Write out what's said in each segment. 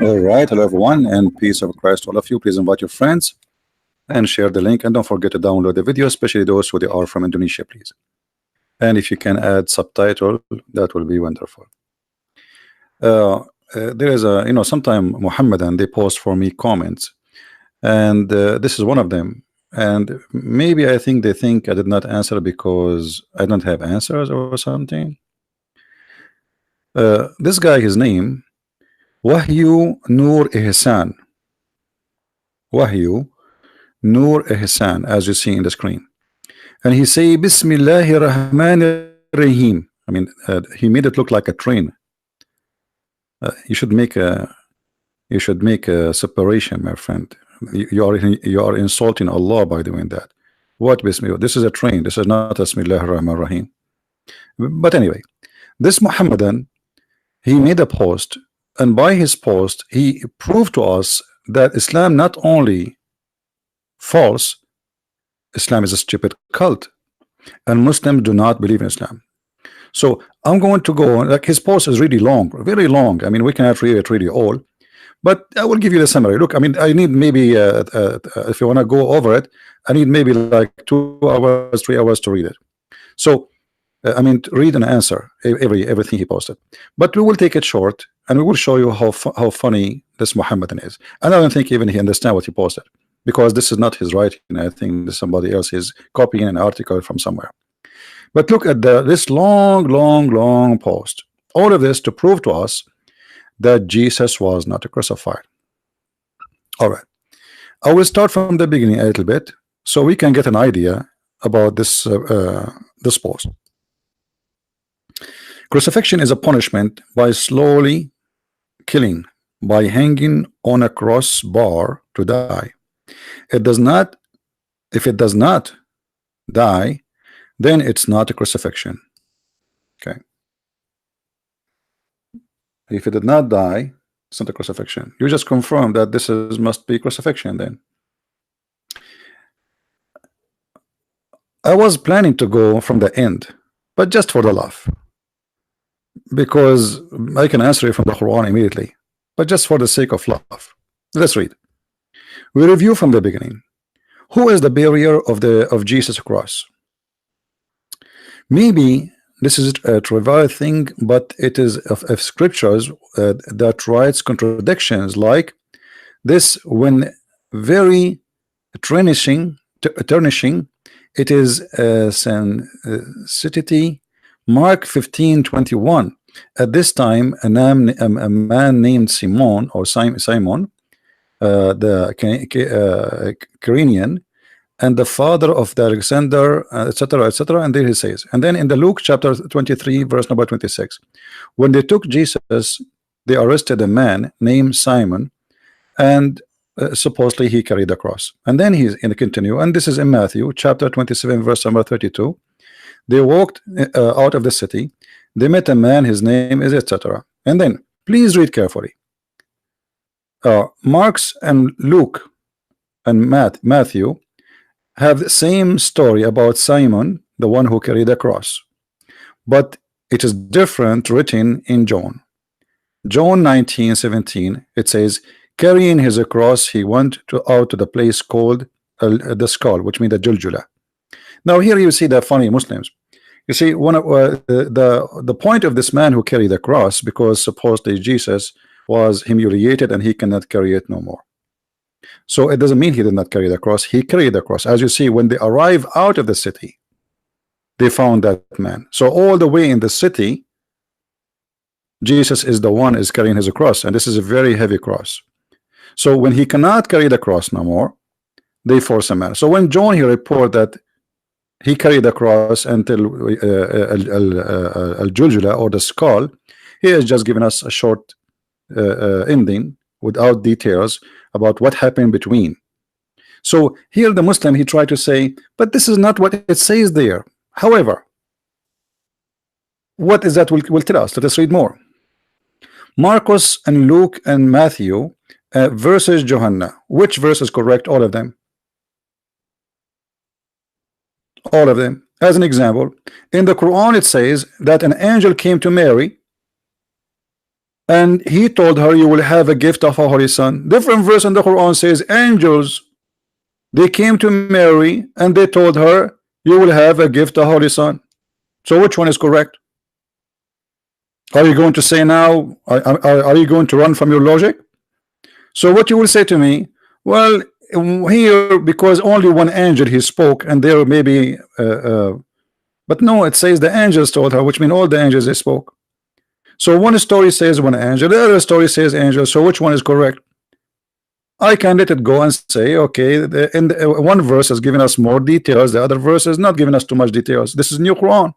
All right, hello everyone, and peace of Christ to all of you. Please invite your friends and share the link, and don't forget to download the video, especially those who they are from Indonesia, please. And if you can add subtitle, that will be wonderful. There is a, sometime Muhammadan, they post for me comments, and this is one of them. And maybe I think they think I did not answer because I don't have answers or something. This guy, his name, Wahyu Nur Ihsan. Wahyu Nur Ihsan, as you see in the screen. And he say, Bismillahir Rahmanir Rahim. I mean, he made it look like a train. You should make a separation, my friend. You are insulting Allah by doing that. What Bismillah? This is a train. This is not Bismillahir Rahmanir Rahim. But anyway, this Muhammadan, he made a post, and by his post, he proved to us that Islam not only false, Islam is a stupid cult, and Muslims do not believe in Islam. So I'm going to go, like his post is really long, very long. I mean, we cannot read it really all, but I will give you the summary. Look, I mean, I need maybe if you want to go over it, I need maybe like 2 hours, 3 hours to read it. So I mean, read and answer everything he posted, but we will take it short, and we will show you how funny this Muhammadan is. And I don't think even he understands what he posted, because this is not his writing. I think this somebody else is copying an article from somewhere. But look at this long post. All of this to prove to us that Jesus was not crucified. All right, I will start from the beginning a little bit so we can get an idea about this this post. Crucifixion is a punishment by slowly killing, by hanging on a cross bar to die. It does not, if it does not die, then it's not a crucifixion. Okay. If it did not die, it's not a crucifixion. You just confirm that this must be crucifixion then. I was planning to go from the end, but just for the laugh, because I can answer it from the Quran immediately, but just for the sake of love. Let's read. We review from the beginning. Who is the bearer of Jesus' cross? Maybe this is a trivial thing, but it is of scriptures that writes contradictions like this when very tarnishing. It is sanctity. Mark 15:21. At this time, a man named Simon, or Simon, the Cyrenian, and the father of the Alexander, etc., etc. And there he says, and then in the Luke chapter 23, verse number 26, when they took Jesus, they arrested a man named Simon, and supposedly he carried the cross. And then he's in the continue, and this is in Matthew chapter 27, verse number 32. They walked out of the city. They met a man, his name is etc. And then please read carefully. Mark's and Luke and Matthew have the same story about Simon, the one who carried the cross, but it is different written in John. John 19:17, it says, carrying his cross, he went out to the place called the skull, which means the Juljula. Now here you see the funny Muslims. You see, one of the point of this man who carried the cross, because supposedly Jesus was humiliated and he cannot carry it no more. So it doesn't mean he did not carry the cross. He carried the cross. As you see, when they arrive out of the city, they found that man. So all the way in the city, Jesus is the one is carrying his cross, and this is a very heavy cross. So when he cannot carry the cross no more, they force a man. So when John here report that he carried the cross until al-Juljula, or the skull, he has just given us a short ending without details about what happened between. So here the Muslim, he tried to say, but this is not what it says there. However, what is that will tell us? Let us read more. Marcus and Luke and Matthew versus Johanna. Which verse is correct? All of them. All of them. As an example, in the Quran it says that an angel came to Mary and he told her, you will have a gift of a Holy Son. Different verse in the Quran says angels, they came to Mary and they told her, you will have a gift of Holy Son. So which one is correct? Are you going to say now, are you going to run from your logic? So what you will say to me, well, here, because only one angel he spoke, and there may be but no, it says the angels told her, which means all the angels they spoke. So one story says one angel, the other story says angel. So which one is correct? I can let it go and say, okay, one verse is giving us more details, the other verse is not giving us too much details. This is new Quran.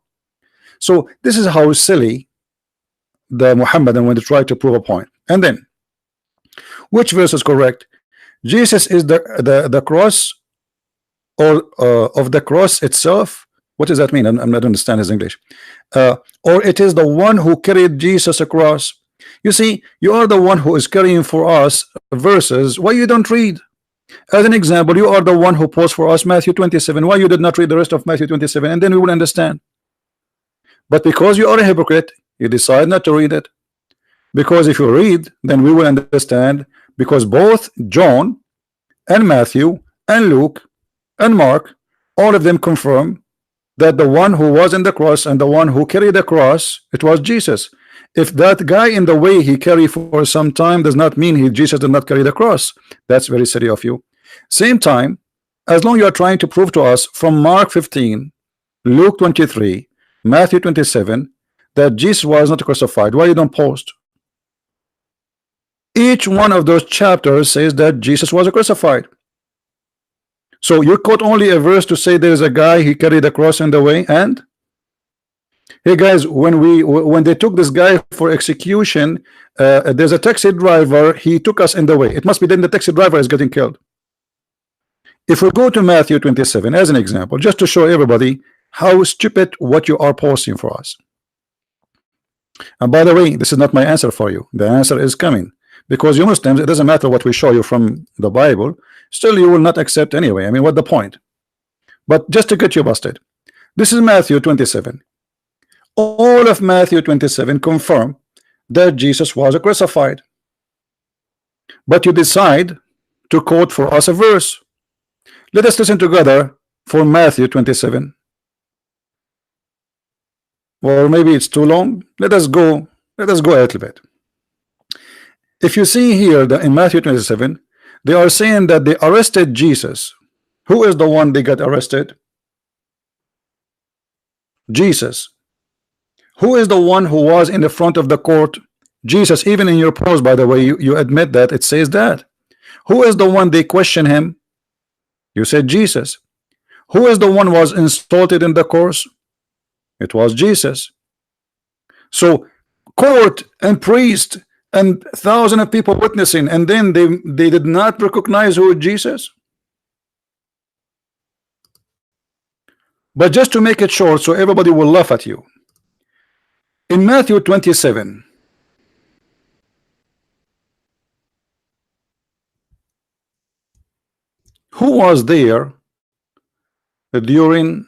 So this is how silly the Muhammadan when they try to prove a point. And then which verse is correct? Jesus is the cross, or of the cross itself. What does that mean? I'm not understand his English. Or it is the one who carried Jesus across. You see, you are the one who is carrying for us verses. Why you don't read? As an example, you are the one who posed for us Matthew 27. Why you did not read the rest of Matthew 27? And then we will understand. But because you are a hypocrite, you decide not to read it. Because if you read, then we will understand. Because both John and Matthew and Luke and Mark, all of them confirm that the one who was in the cross and the one who carried the cross, it was Jesus. If that guy in the way he carried for some time does not mean Jesus did not carry the cross, that's very silly of you. Same time, as long you are trying to prove to us from Mark 15, Luke 23, Matthew 27, that Jesus was not crucified, why you don't post? Each one of those chapters says that Jesus was crucified. So you quote only a verse to say there is a guy he carried the cross in the way. And hey guys, when they took this guy for execution, there's a taxi driver, he took us in the way. It must be then the taxi driver is getting killed. If we go to Matthew 27 as an example, just to show everybody how stupid what you are posting for us. And by the way, this is not my answer for you. The answer is coming. Because you Muslims, it doesn't matter what we show you from the Bible, still you will not accept anyway. I mean, what the point? But just to get you busted, this is Matthew 27. All of Matthew 27 confirm that Jesus was crucified. But you decide to quote for us a verse. Let us listen together for Matthew 27. Or maybe it's too long. Let us go a little bit. If you see here that in Matthew 27, they are saying that they arrested Jesus. Who is the one they got arrested? Jesus. Who is the one who was in the front of the court? Jesus. Even in your post, by the way, you admit that it says that. Who is the one they question him? You said Jesus. Who is the one was insulted in the course? It was Jesus. So court and priest and thousands of people witnessing, and then they did not recognize who is Jesus. But just to make it short so everybody will laugh at you, in Matthew 27, who was there during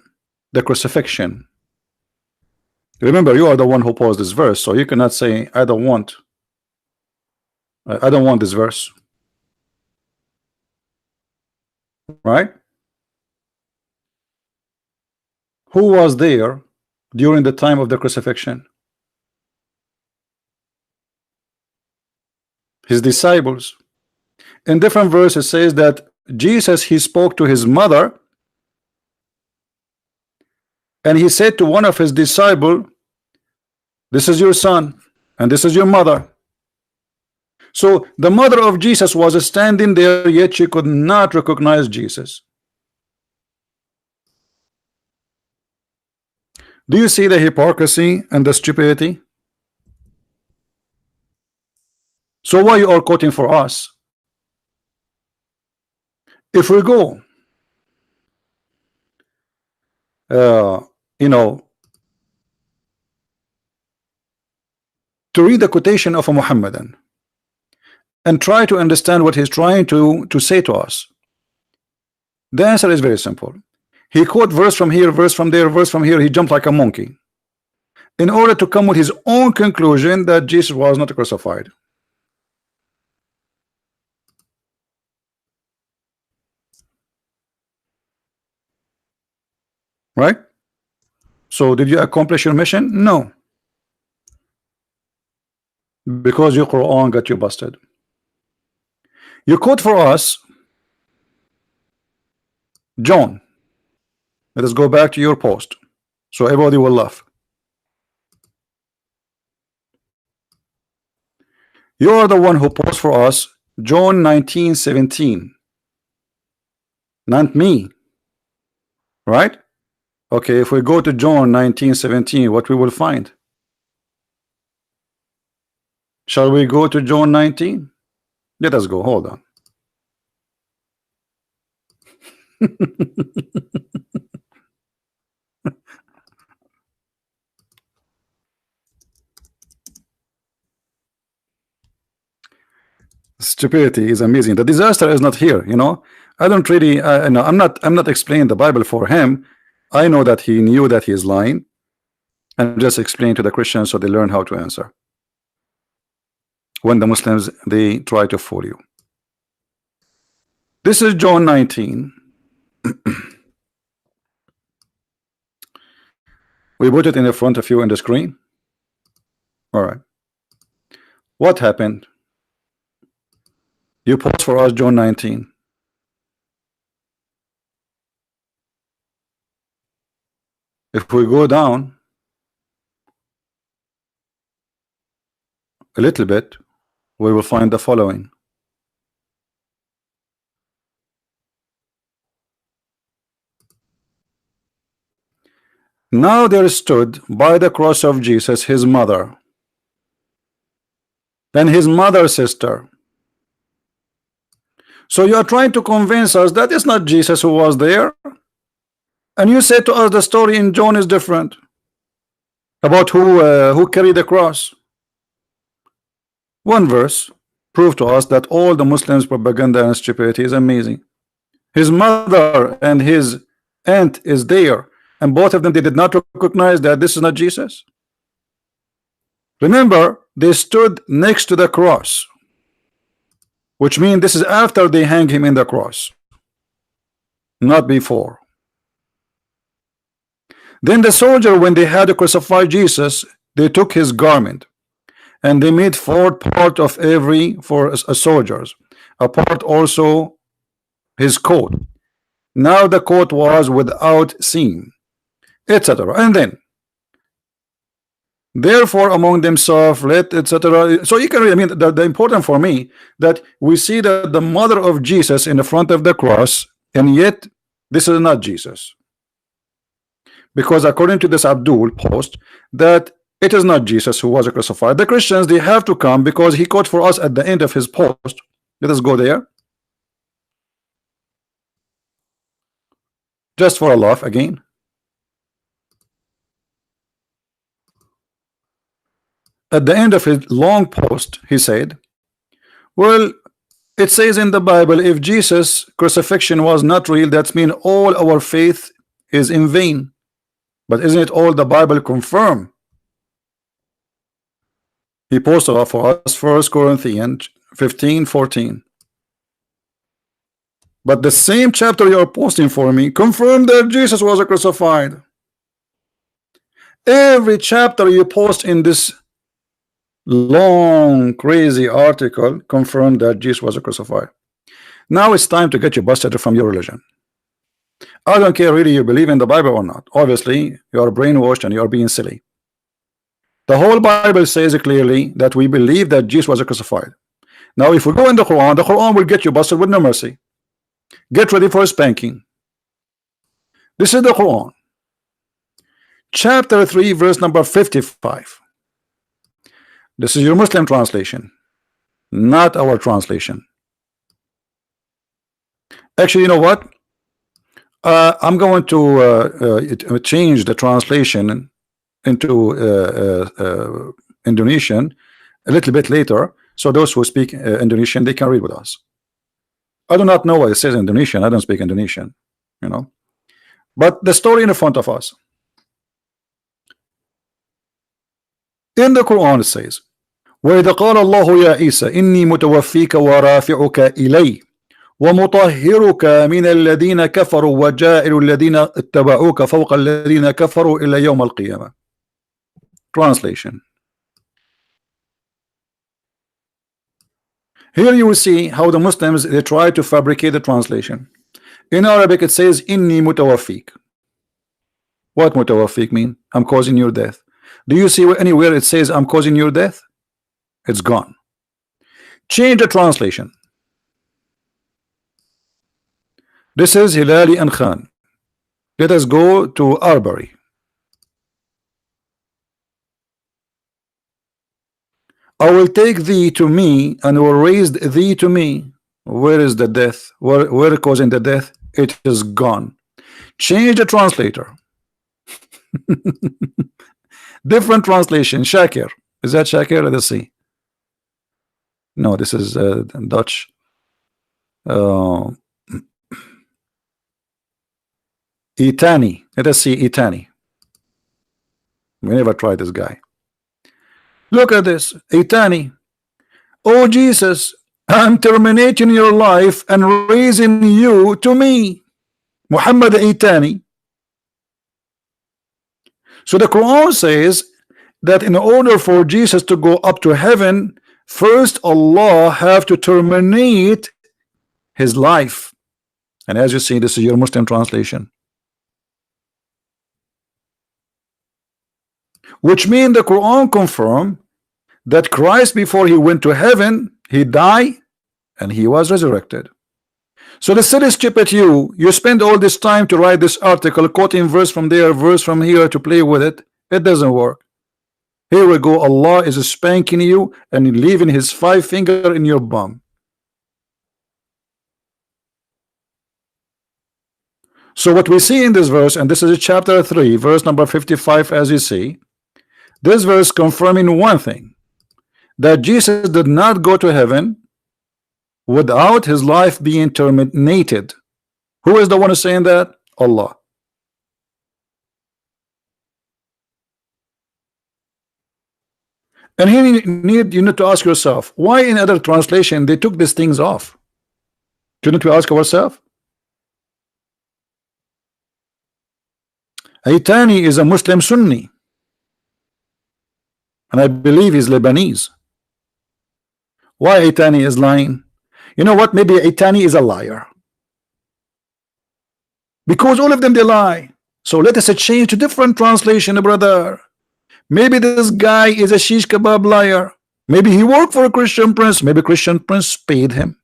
the crucifixion? Remember, you are the one who posed this verse, so you cannot say I don't want this verse, right? Who was there during the time of the crucifixion? His disciples. In different verses says that Jesus, he spoke to his mother, and he said to one of his disciples, this is your son and this is your mother. So the mother of Jesus was standing there, yet she could not recognize Jesus. Do you see the hypocrisy and the stupidity? So why you are quoting for us? If we go to read the quotation of a Muhammadan and try to understand what he's trying to say to us, the answer is very simple. He quote verse from here, verse from there, verse from here. He jumped like a monkey. in order to come with his own conclusion that Jesus was not crucified. Right? So did you accomplish your mission? No. Because your Quran got you busted. You quote for us John. Let us go back to your post so everybody will laugh. You are the one who posted for us John 19:17, not me, right? Okay, if we go to John 19:17, what we will find? Shall we go to John 19? Let us go. Hold on. Stupidity is amazing. The disaster is not here. You know, I don't really. No, I'm not explaining the Bible for him. I know that he knew that he is lying, and just explain to the Christians so they learn how to answer. When the Muslims they try to fool you. This is John 19. We put it in the front of you in the screen. All right. What happened? You post for us John 19. If we go down a little bit, we will find the following. Now there stood by the cross of Jesus his mother, and his mother's sister. So you are trying to convince us that it's not Jesus who was there, and you say to us the story in John is different about who carried the cross. One verse proved to us that all the Muslims' propaganda and stupidity is amazing. His mother and his aunt is there, and both of them they did not recognize that this is not Jesus. Remember, they stood next to the cross, which means this is after they hang him in the cross, not before. Then the soldier, when they had to crucify Jesus, they took his garment and they made 4 part of every for soldiers, a part also his coat. Now the coat was without seam, etc. And then therefore among themselves let etc. So you can read, I mean the important for me that we see that the mother of Jesus in the front of the cross, and yet this is not Jesus, because according to this Abdul post that it is not Jesus who was crucified. The Christians they have to come because he quote for us at the end of his post. Let us go there just for a laugh again. At the end of his long post, he said, well, it says in the Bible, if Jesus' crucifixion was not real, that means all our faith is in vain. But isn't it all the Bible confirm? He posted off for us 1 Corinthians 15:14. But the same chapter you are posting for me confirmed that Jesus was crucified. Every chapter you post in this long crazy article confirmed that Jesus was crucified. Now it's time to get you busted from your religion. I don't care really you believe in the Bible or not. Obviously you are brainwashed and you are being silly. The whole Bible says clearly that we believe that Jesus was crucified. Now if we go in the Quran will get you busted with no mercy. Get ready for a spanking. This is the Quran, chapter 3 verse number 55. This is your Muslim translation, not our translation. Actually, you know what? I'm going to change the translation into Indonesian a little bit later, so those who speak Indonesian they can read with us. I do not know what it says in Indonesian. I don't speak Indonesian, you know. But the story in front of us. In the Quran it says, وَإِذَا قَالَ اللَّهُ يَا عِيسَى إِنِّي مُتَوَفِّيكَ وَرَافِعُكَ إِلَيَّ وَمُطَهِّرُكَ مِنَ الَّذِينَ كَفَرُوا وَجَاعِلُ الَّذِينَ اتَّبَعُوكَ فَوْقَ الَّذِينَ كَفَرُوا إِلَى يَوْمِ الْقِيَامَةِ. Translation. Here you will see how the Muslims, they try to fabricate the translation. In Arabic it says inni mutawaffik. What mutawaffik mean? I'm causing your death. Do you see anywhere it says I'm causing your death? It's gone. Change the translation. This is Hilali and Khan. Let us go to Arbery. I will take thee to me and will raise thee to me. Where is the death? Where causing the death? It is gone. Change the translator. Different translation. Shakir. Is that Shakir? Let us see. No, this is Dutch. Itani. Let us see Itani. We never tried this guy. Look at this. Itani. Oh Jesus, I'm terminating your life and raising you to me. Muhammad Itani. So the Quran says that in order for Jesus to go up to heaven, first Allah have to terminate his life. And as you see, this is your Muslim translation. Which means the Quran confirm that Christ, before he went to heaven, he died and he was resurrected. So the silly stupid you spend all this time to write this article, quoting verse from there, verse from here to play with it. It doesn't work. Here we go. Allah is spanking you and leaving his 5 finger in your bum. So what we see in this verse, and this is chapter 3, verse number 55, as you see, this verse confirming one thing, that Jesus did not go to heaven without his life being terminated. Who is the one who's saying that? Allah. And here you need to ask yourself, why in other translation they took these things off? Shouldn't we ask ourselves? Aitani is a Muslim Sunni, and I believe he's Lebanese. Why Aitani is lying? You know what? Maybe Aitani is a liar, because all of them they lie. So let us change to different translation, brother. Maybe this guy is a shish kebab liar. Maybe he worked for a Christian prince. Maybe Christian prince paid him.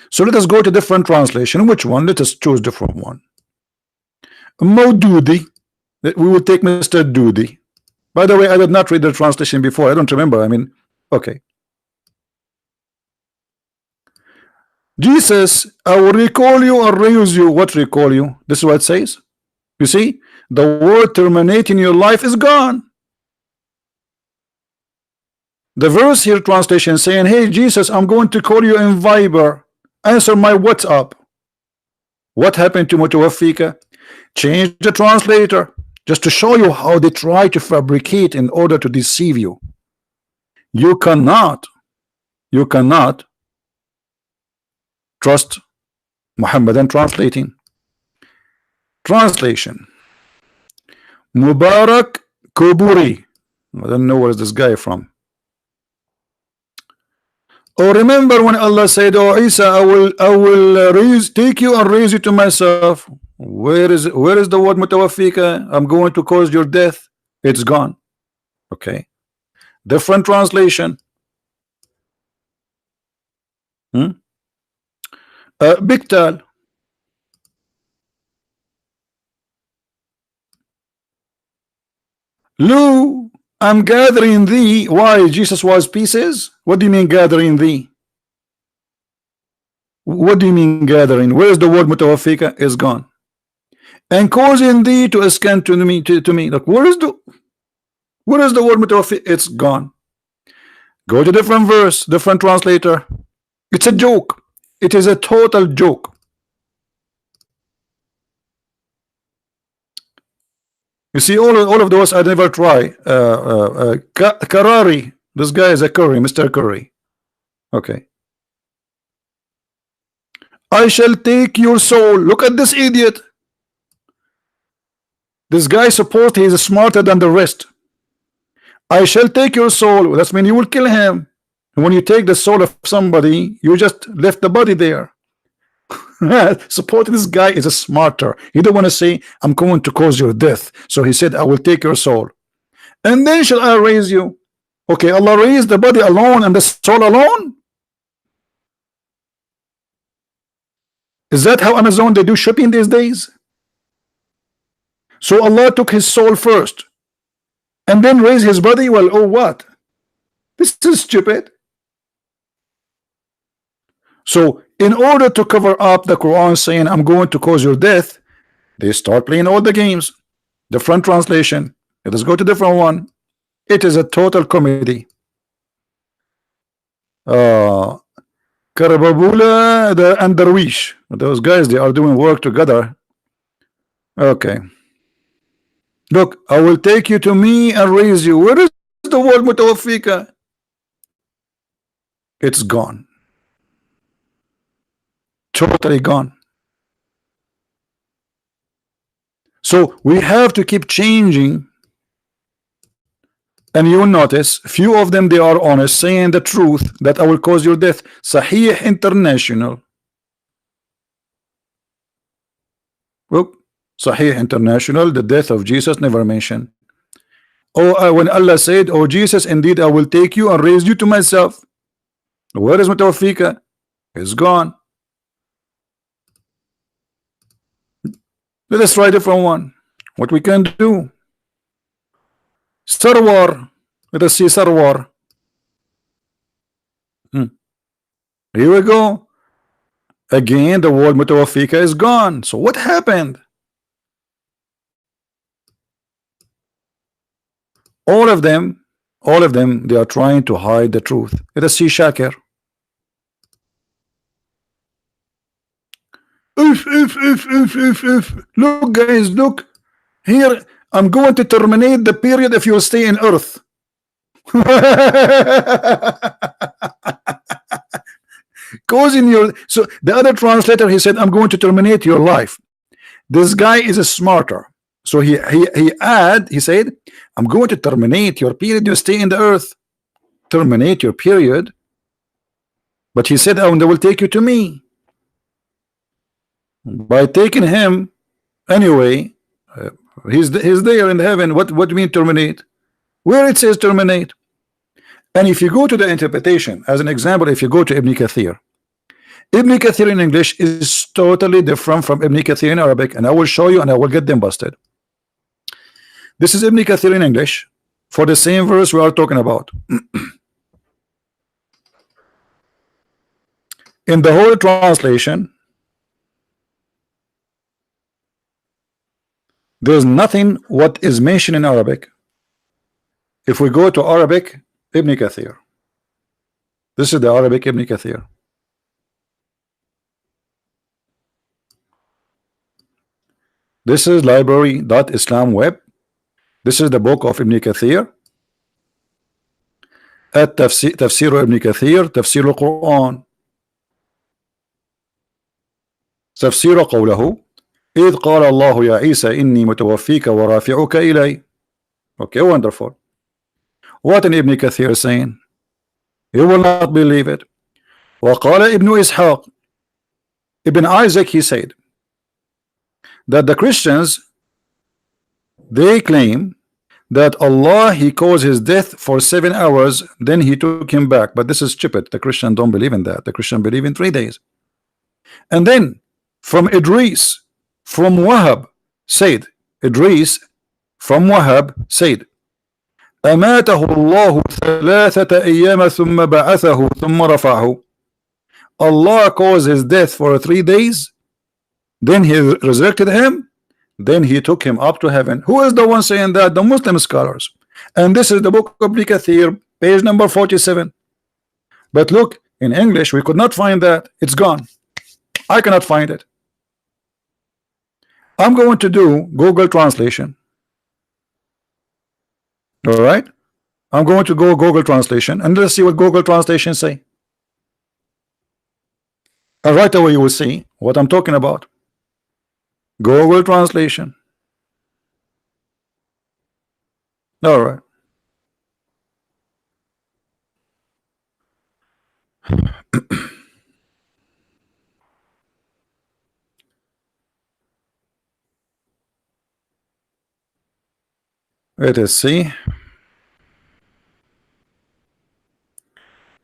So let us go to different translation. Which one? Let us choose different one. Maududi. We will take Mr. Doody. By the way, I did not read the translation before. I don't remember. I mean, okay. Jesus, I will recall you or raise you. What recall you? This is what it says. You see, the word terminating your life is gone. The verse here translation saying, hey Jesus, I'm going to call you in Viber. Answer my WhatsApp. What happened to Mutawafika? Change the translator just to show you how they try to fabricate in order to deceive you. You cannot trust Muhammadan translating. Translation. Mubarak Kuburi. I don't know where is this guy from. Oh, remember when Allah said, oh Isa, I will take you and raise you to myself. Where is the word mutawafika? I'm going to cause your death. It's gone. Okay. Different translation. Biktal. Lu, I'm gathering thee. Why? Jesus was pieces? What do you mean gathering thee? What do you mean gathering? Where is the word mutawafika? Is gone. And causing thee to ascend to me. Like, where is the word mutawafika? It's gone. Go to different verse, different translator. It's a joke. It is a total joke. You see, all of those I never try. Karari, this guy is a Curry, Mr. Curry. Okay. I shall take your soul. Look at this idiot. This guy supposed he is smarter than the rest. I shall take your soul. That means you will kill him. And when you take the soul of somebody, you just left the body there. Support this guy is a smarter. He don't want to say, I'm going to cause your death. So he said, I will take your soul. And then shall I raise you? Okay, Allah raised the body alone and the soul alone? Is that how Amazon they do shipping these days? So Allah took his soul first and then raised his body? Well, oh what? This is stupid. So in order to cover up the Quran saying I'm going to cause your death, they start playing all the games. Different translation. Let us go to different one. It is a total comedy. Karababula and Darwish, those guys, they are doing work together. Okay. Look, I will take you to me and raise you. Where is the word mutawaffika? It's gone. Totally gone. So we have to keep changing, and you will notice few of them they are honest, saying the truth that I will cause your death. Sahih International. Look, Sahih International, the death of Jesus never mentioned. Oh, when Allah said, oh Jesus, indeed I will take you and raise you to myself. Where is mutawaffika? It's gone. Let us try a different one. What we can do? Sarwar. Let us see Sarwar. Here we go. Again, the word mutawaffika is gone. So what happened? All of them, they are trying to hide the truth. Let us see Shakir. If. Look, guys, look. Here, I'm going to terminate the period if you stay in Earth. Causing your. So the other translator, he said, I'm going to terminate your life. This guy is a smarter. So he said, I'm going to terminate your period. You stay in the Earth. Terminate your period. But he said, oh, they will take you to me. By taking him anyway, he's there in heaven. What do you mean terminate? Where it says terminate? And if you go to the interpretation, as an example, if you go to Ibn Kathir in English is totally different from Ibn Kathir in Arabic, and I will show you and I will get them busted. This is Ibn Kathir in English for the same verse we are talking about. In the whole translation, there's nothing what is mentioned in Arabic. If we go to Arabic, Ibn Kathir. This is the Arabic Ibn Kathir. This is library.islam web. This is the book of Ibn Kathir. At Tafsir Ibn Kathir, Tafsir al-Quran. تفسير قوله إذ قال الله يا عيسى إني متوفيك ورافعك إلي. Okay, wonderful. What in Ibn Kathir is saying? You will not believe it. وقال ابن إسحاق, Ibn Isaac, he said that the Christians, they claim that Allah, he caused his death for 7 hours, then he took him back. But this is stupid. The Christians don't believe in that. The Christians believe in 3 days. And then from Idris from Wahab said, Idris from Wahab said, أماته الله 3 أيام ثم بعثه ثم رفعه. Allah caused his death for 3 days, then he resurrected him, then he took him up to heaven. Who is the one saying that? The Muslim scholars. And this is the book of Ibn Kathir, page number 47. But look, in English we could not find that. It's gone. I cannot find it. I'm going to do Google translation. All right, I'm going to go Google Translation and let's see what Google Translation say. And right away you will see what I'm talking about. Google Translation. All right. Let us see.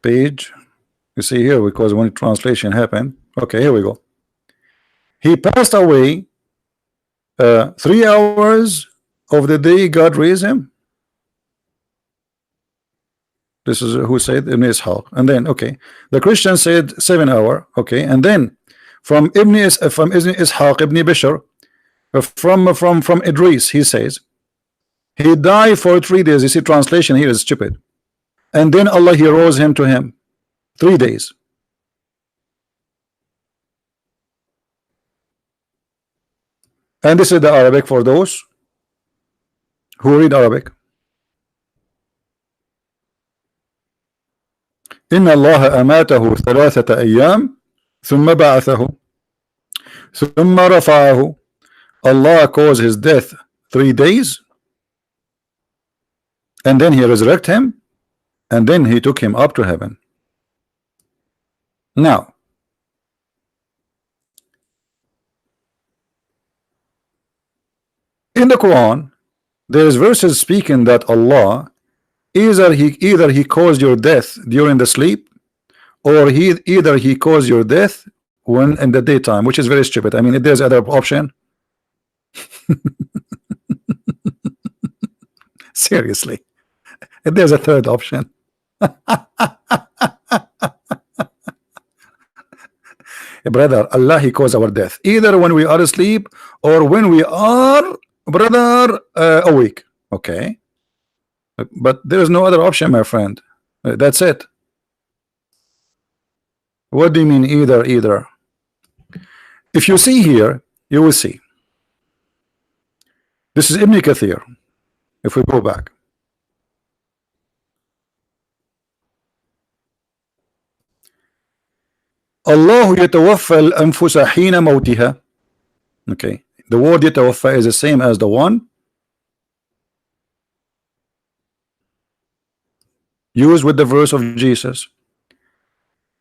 Page. You see here, because when translation happened. Okay, here we go. He passed away 3 hours of the day God raised him. This is who said Ibn Ishaq. And then, okay, the Christian said 7 hour. Okay, and then from Ibn Ishaq, Ibn Bishr, from Idris, he says he died for 3 days. You see, translation here is stupid. And then Allah, he rose him to him 3 days. And this is the Arabic for those who read Arabic. إن الله أماته 3 أيام ثم بعثه ثم رفعه. Allah caused his death 3 days and then he resurrected him and then he took him up to heaven. Now in the Quran there is verses speaking that Allah either he caused your death during the sleep, or either he caused your death when in the daytime, which is very stupid. I mean, if there's other option. Seriously, if there's a third option. Brother, Allah, he caused our death either when we are asleep or when we are, brother, awake. Okay, but there is no other option, my friend. That's it. What do you mean either? If you see here, you will see. This is Ibn Kathir. If we go back, Allah يتوفى الأنفس حين موتها. Okay, the word يتوفى is the same as the one used with the verse of Jesus.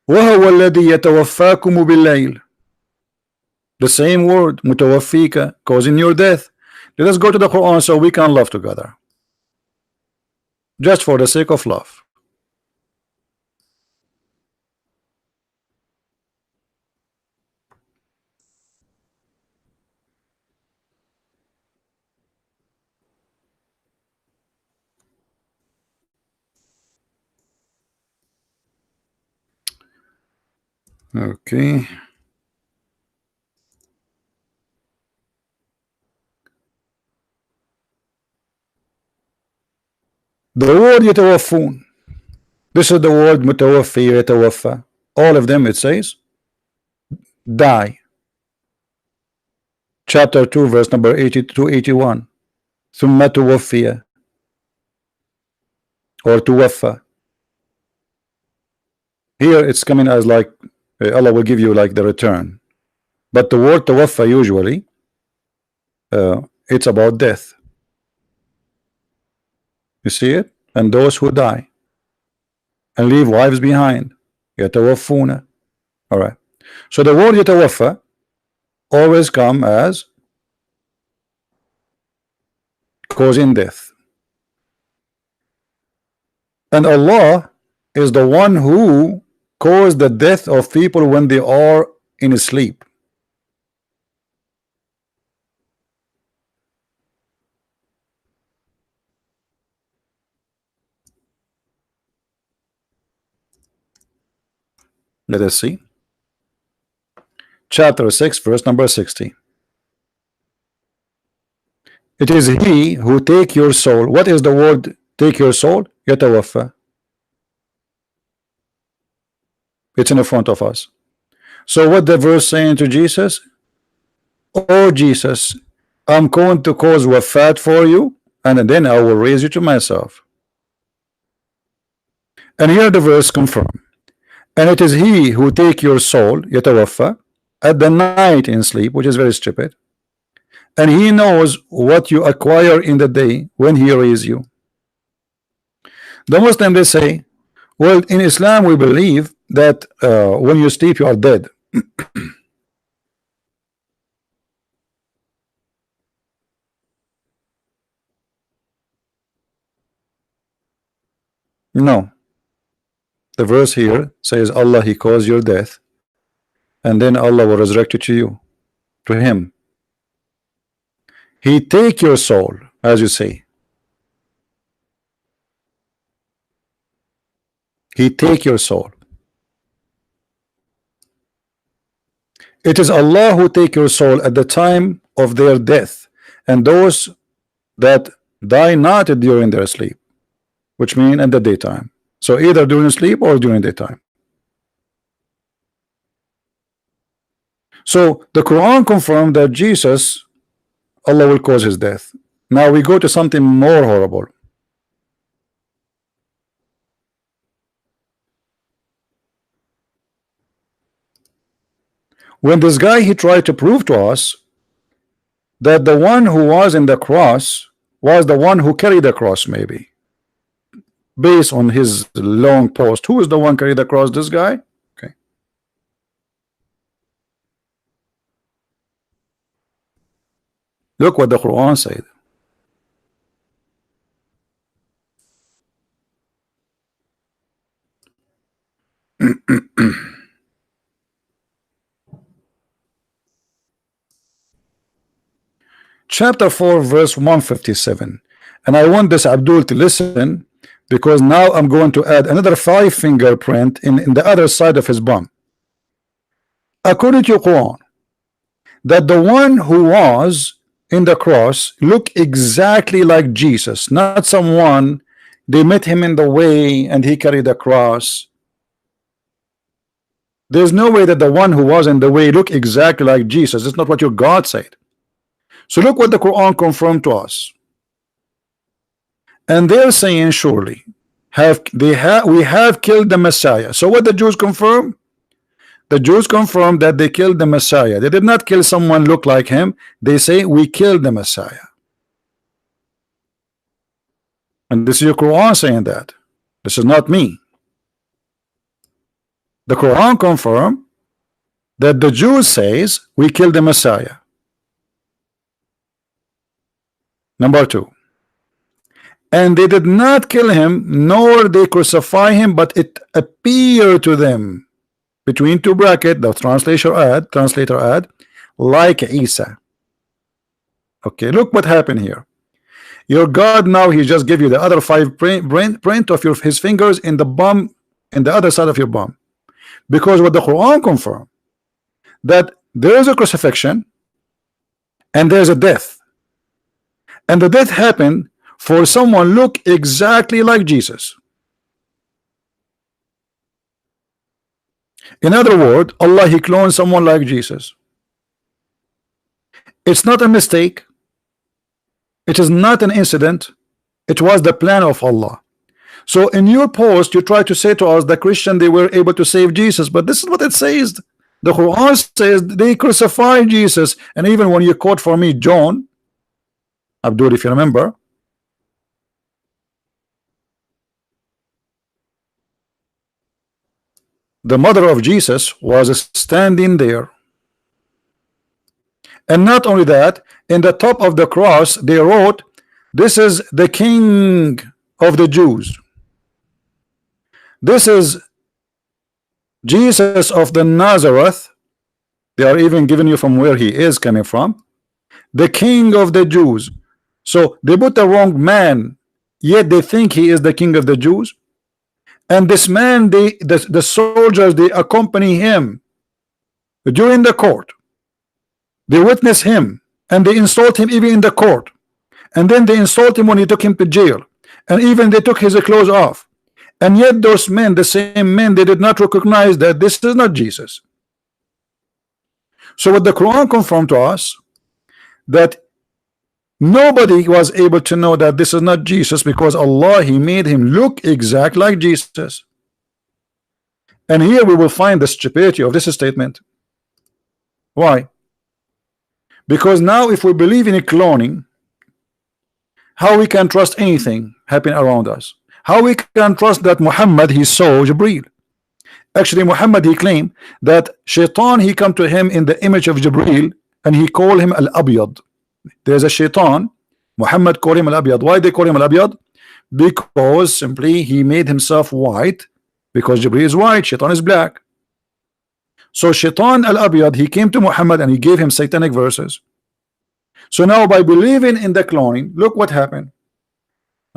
وهو الذي يتوفاكم بالليل. The same word, متوفيك, causing your death. Let us go to the Quran so we can love together, just for the sake of love. Okay. The word يتوفون. This is the word متوفي يتوفى. All of them it says die. Chapter 2 verse number 80 to 81. ثم توفي or توفى. Here it's coming as like Allah will give you like the return, but the word توفى usually it's about death. You see it? And those who die and leave wives behind, يتوفون. All right, so the word يتوفى always come as causing death, and Allah is the one who caused the death of people when they are in sleep. Let us see. Chapter 6 verse number 60. It is he who take your soul. What is the word take your soul? يتوفى. It's in the front of us. So what the verse saying to Jesus? Oh Jesus, I'm going to cause wafat for you and then I will raise you to myself. And here the verse confirm. And it is he who take your soul, يتوفى, at the night in sleep, which is very stupid. And he knows what you acquire in the day when he raise you. The Muslim, they say, well, in Islam we believe that when you sleep you are dead. No. The verse here says Allah, he caused your death, and then Allah will resurrect you to him. He take your soul, as you say. He take your soul. It is Allah who take your soul at the time of their death, and those that die not during their sleep, which mean in the daytime. So either during sleep or during daytime. So the Quran confirmed that Jesus, Allah will cause his death. Now we go to something more horrible. When this guy, he tried to prove to us that the one who was in the cross was the one who carried the cross, maybe based on his long post. Who is the one carried the cross? This guy? Okay. Look what the Quran said. Chapter 4 verse 157, and I want this Abdul to listen, because now I'm going to add another 5 fingerprint in the other side of his bum. According to Quran, that the one who was in the cross looked exactly like Jesus, not someone they met him in the way and he carried the cross. There's no way that the one who was in the way looked exactly like Jesus. It's not what your God said. So look what the Quran confirmed to us. And they're saying, surely we have killed the Messiah. So what the Jews confirm? The Jews confirm that they killed the Messiah. They did not kill someone look like him. They say we killed the Messiah. And this is your Quran saying that. This is not me. The Quran confirm that the Jews says we killed the Messiah. Number 2. And they did not kill him, nor they crucify him, but it appeared to them, between 2 brackets, the translator add, like Isa. Okay, look what happened here. Your God now, he just give you the other 5 print of his fingers in the bum, in the other side of your bum. Because what the Quran confirmed, that there is a crucifixion and there's a death. And the death happened for someone look exactly like Jesus. In other words, Allah, he cloned someone like Jesus. It's not a mistake. It is not an incident. It was the plan of Allah. So in your post, you try to say to us, the Christian, they were able to save Jesus, but this is what it says. The Quran says they crucified Jesus. And even when you quote for me John, Abdul, if you remember, the mother of Jesus was standing there. And not only that, in the top of the cross they wrote, this is the King of the Jews. This is Jesus of the Nazareth. They are even giving you from where he is coming from. The King of the Jews. So they put the wrong man, yet they think he is the King of the Jews. And this man, the soldiers, they accompany him during the court. They witness him and they insult him even in the court. And then they insult him when he took him to jail. And even they took his clothes off. And yet those men, the same men, they did not recognize that this is not Jesus. So what the Quran confirmed to us, that Nobody was able to know that this is not Jesus, because Allah, He made him look exact like Jesus. And here we will find the stupidity of this statement. Why? Because now if we believe in a cloning, how we can trust anything happening around us? How we can trust that Muhammad he saw Jibreel? Actually, Muhammad he claimed that Shaitan he come to him in the image of Jibreel, and he called him Al-Abyad. There's a Shaitan, Muhammad called him Al-Abyad. Why they call him Al-Abyad? Because simply he made himself white, because Jibreel is white, Shaitan is black. So Shaitan Al-Abyad, he came to Muhammad and he gave him satanic verses. So now by believing in the cloning, look what happened.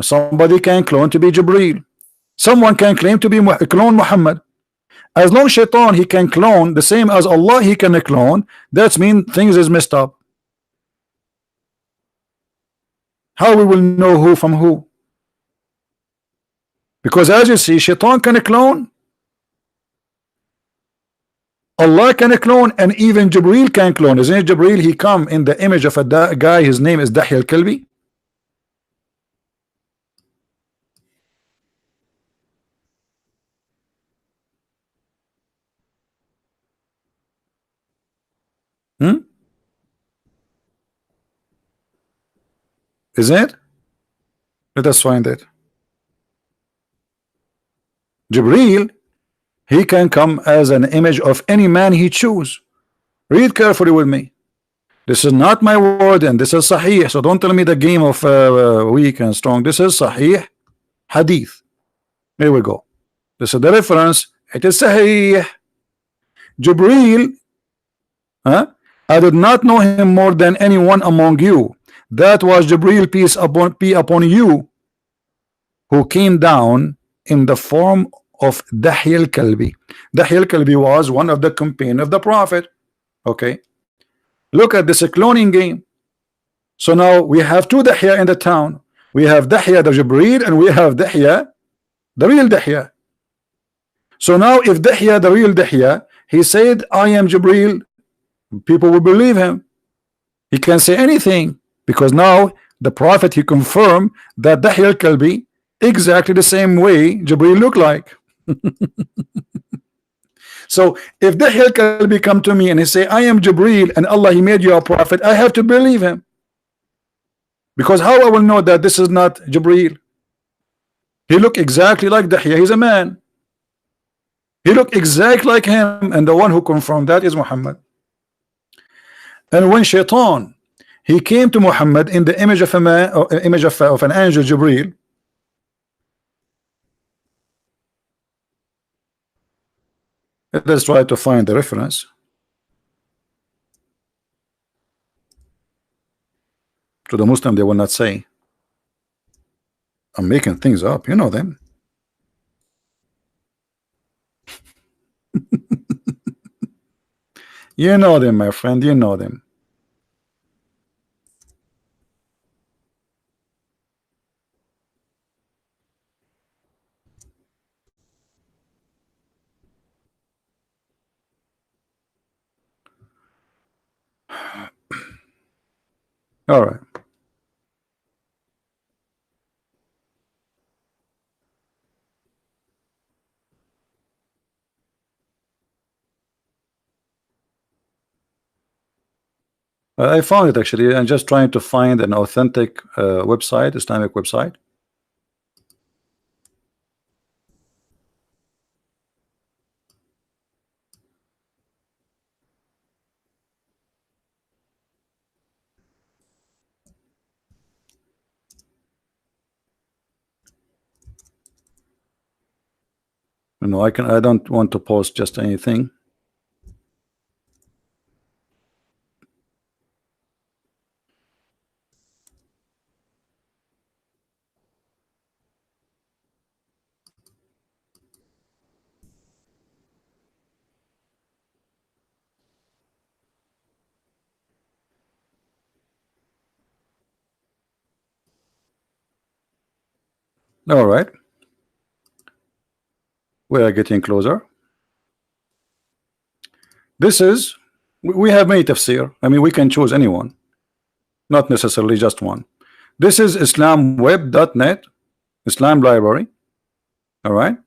Somebody can clone to be Jibreel. Someone can claim to be clone Muhammad. As long as Shaitan he can clone the same as Allah he can clone, that means things is messed up. How we will know who from who? Because as you see, Shaitan can clone, Allah can clone, and even Jibreel can clone. Isn't it Jibreel? He come in the image of a guy, his name is Dahya al-Kalbi. Isn't it? Let us find it. Jibreel, he can come as an image of any man he choose. Read carefully with me. This is not my word, and this is Sahih. So don't tell me the game of weak and strong. This is Sahih Hadith. Here we go. This is the reference. It is Sahih. Jibreel, I did not know him more than anyone among you. That was Jibreel, peace be upon you, who came down in the form of Dahya al-Kalbi. Dahya al-Kalbi was one of the companions of the Prophet. Okay, look at this cloning game. So now we have two Dahya in the town. We have Dahya the Jibreel, and we have Dahya the real Dahya. So now if Dahya the real Dahya, he said I am Jibreel, people will believe him. He can say anything, because now the Prophet he confirmed that Dahya al-Kalbi exactly the same way Jibreel looked like. So if Dahya al-Kalbi come to me and he say I am Jibreel and Allah he made you a prophet, I have to believe him, because how I will know that this is not Jibreel? He look exactly like Dahya. He's a man. He look exactly like him, and the one who confirmed that is Muhammad. And when Shaitan he came to Muhammad in the image of a man, image of an angel Jibreel, let's try to find the reference. To the Muslim, they will not say I'm making things up. You know them. You know them, my friend. You know them. All right. I found it actually. I'm just trying to find an authentic website, Islamic website. No, I don't want to post just anything. All right. We are getting closer. This is, we have many tafsir. I mean, we can choose anyone. not necessarily just one. This is islamweb.net, Islam library. All right,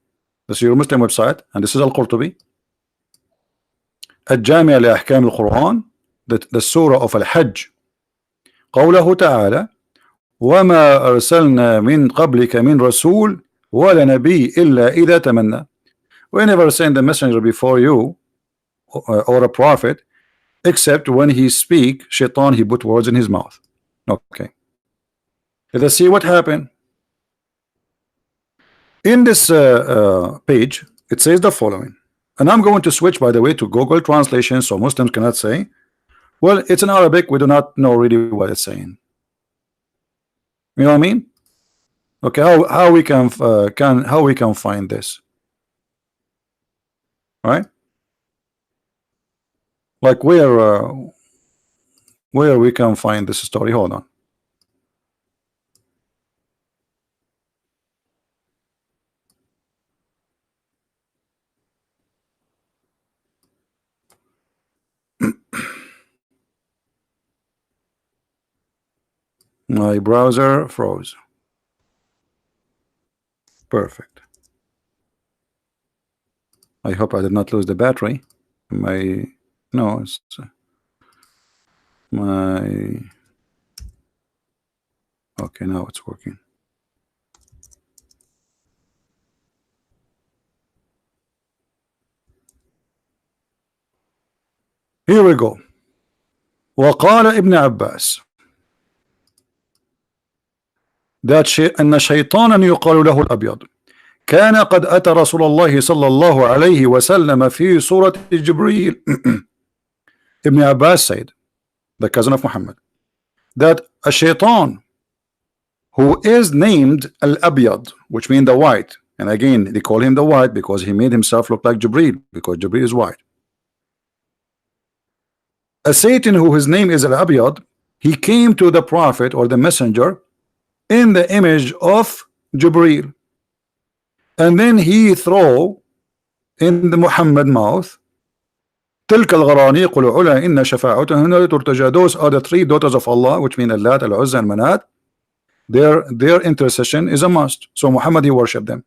this is your Muslim website, and this is Al-Qurtubi. الجامع لأحكام القرآن, the surah of Al-Hajj. قوله تعالى وما أرسلنا من قبلك من رسول ولا نبي إلا إذا تمنى. We never send a messenger before you or a prophet except when he speak, shaitan, he put words in his mouth. Okay, let us see what happened. In this page, it says the following, and I'm going to switch, by the way, to Google translation, so Muslims cannot say, well, it's in Arabic, we do not know really what it's saying. You know what I mean? Okay, how we can find this, right? Like where we can find this story. Hold on. My browser froze. Perfect. I hope I did not lose the battery. No, it's my. Okay, now it's working. Here we go. وقال ابن عباس أن شيطانا يقال له الأبيض كان قد أتى رسول الله صلى الله عليه وسلم في صورة جبريل. Ibn Abbas said, the cousin of Muhammad, that a shaitan who is named Al-Abyad, which means the white, and again they call him the white because he made himself look like Jibreel, because Jibreel is white. A Satan who his name is Al-Abyad, he came to the prophet or the messenger in the image of Jibreel, and then he throw in the Muhammad mouth تلك الغرانيق العلا إن شفاعتهن ترتجى. Those are the three daughters of Allah, which mean Allat, Al-Uzza, and Manat. Their intercession is a must. So Muhammad, he worshiped them.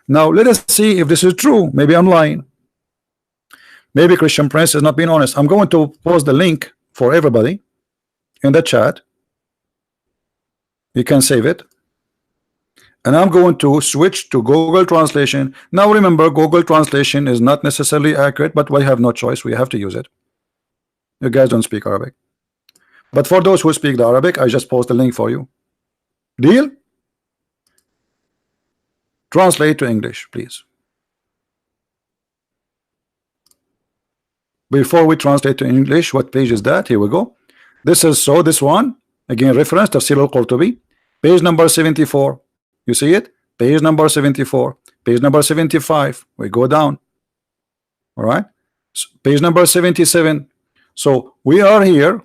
Now let us see if this is true. Maybe I'm lying. Maybe Christian Prince is not being honest. I'm going to post the link for everybody in the chat. You can save it. And I'm going to switch to Google translation. Now remember, Google translation is not necessarily accurate, but we have no choice. We have to use it. You guys don't speak Arabic, but for those who speak the Arabic, I just post the link for you. Deal? Translate to English, please. Before we translate to English, what page is that? Here we go. This is this one again, reference Tafsir al-Qurtubi, page number 74. You see it? Page number 74, page number 75. We go down. All right, page number 77. So we are here.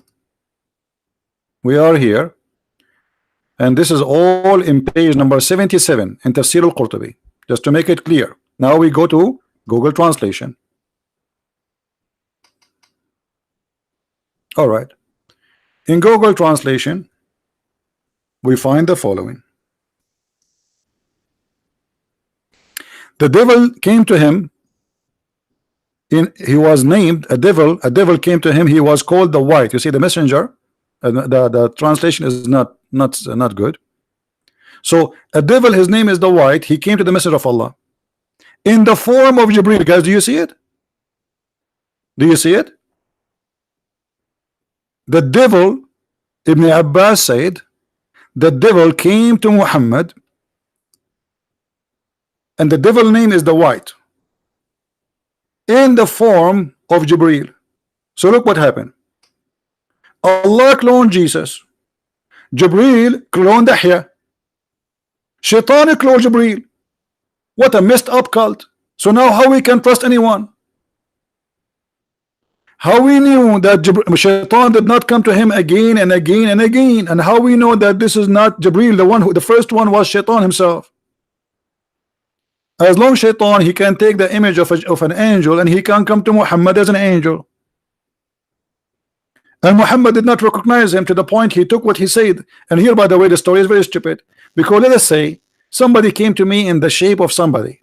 And this is all in page number 77 in Tafsir al-Qurtubi, just to make it clear. Now we go to Google translation. All right, in Google translation we find the following. The devil came to him. He was named a devil. A devil came to him. He was called the white. You see the messenger. The translation is not good. So a devil, his name is the white. He came to the messenger of Allah in the form of Jibreel. Guys, do you see it? Do you see it? The devil, Ibn Abbas said, the devil came to Muhammad, and the devil name is the white, in the form of Jibreel. So look what happened. Allah cloned Jesus. Jibreel cloned Yahya. Shaitan cloned Jibreel. What a messed up cult. So now how we can trust anyone? How we knew that Shaitan did not come to him again and again and again, and how we know that this is not Jibreel, the first one was Shaitan himself. As long as Shaitan, he can take the image of an angel, and he can come to Muhammad as an angel. And Muhammad did not recognize him to the point he took what he said. And here, by the way, the story is very stupid, because let us say somebody came to me in the shape of somebody,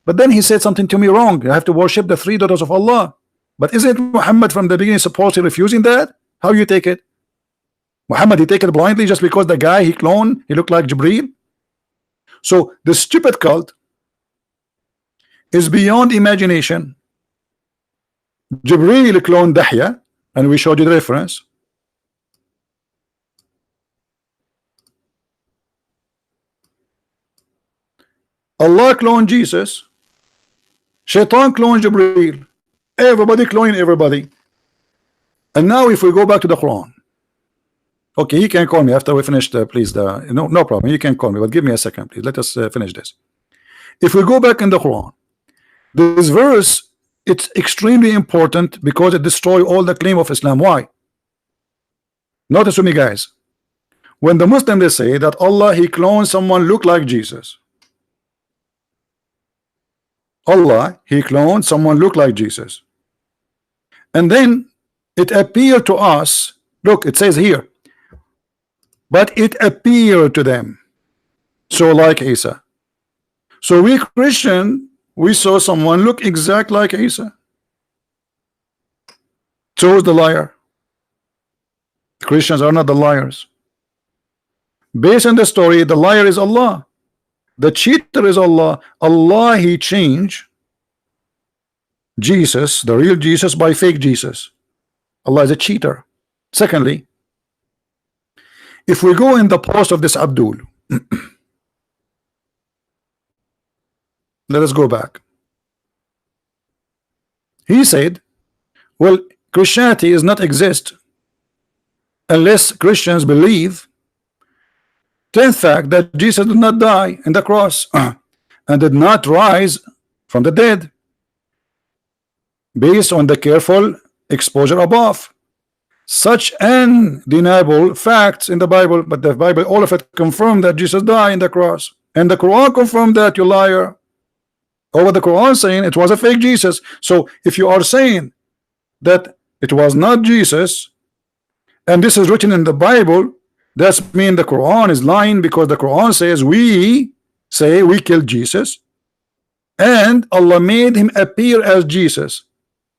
but then he said something to me wrong. I have to worship the three daughters of Allah. But isn't Muhammad from the beginning supposedly refusing that? How you take it? Muhammad, he take it blindly just because the guy he cloned, he looked like Jibreel? So the stupid cult is beyond imagination. Jibreel cloned Dahya, and we showed you the reference. Allah cloned Jesus. Shaitan cloned Jibreel. Everybody cloning everybody. And now if we go back to the Quran. Okay, you can call me after we finish please, no problem, you can call me, but give me a second, please. Let us finish this. If we go back in the Quran, this verse, it's extremely important because it destroys all the claim of Islam. Why? Notice with me, guys. When the Muslims, they say that Allah, he cloned someone look like Jesus. Allah, he cloned someone look like Jesus. And then it appeared to us, look, it says here, but it appeared to them so like Isa. So we Christian, we saw someone look exact like Isa. So is the liar. Christians are not the liars. Based on the story, the liar is Allah, the cheater is Allah. Allah, he changed Jesus, the real Jesus, by fake Jesus. Allah is a cheater. Secondly, if we go in the post of this Abdul, let us go back. He said, well, Christianity is not exist unless Christians believe 10th fact that Jesus did not die in the cross and did not rise from the dead, based on the careful exposure above. Such undeniable facts in the Bible, but the Bible, all of it confirmed that Jesus died in the cross, and the Quran confirmed that, you liar. Over the Quran saying it was a fake Jesus. So if you are saying that it was not Jesus, and this is written in the Bible, that's mean the Quran is lying, because the Quran says we say we killed Jesus and Allah made him appear as Jesus.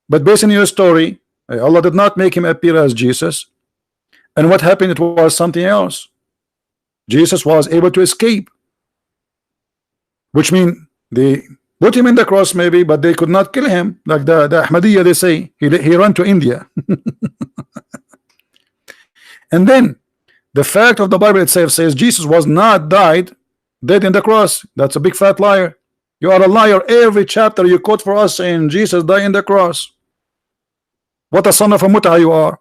But based on your story, Allah did not make him appear as Jesus. And what happened? It was something else. Jesus was able to escape, which means they put him in the cross maybe, but they could not kill him, like the Ahmadiyya, they say he ran to India. And then the fact of the Bible itself says Jesus was not dead in the cross. That's a big fat liar. You are a liar. Every chapter you quote for us saying Jesus died in the cross. What a son of a mutah you are.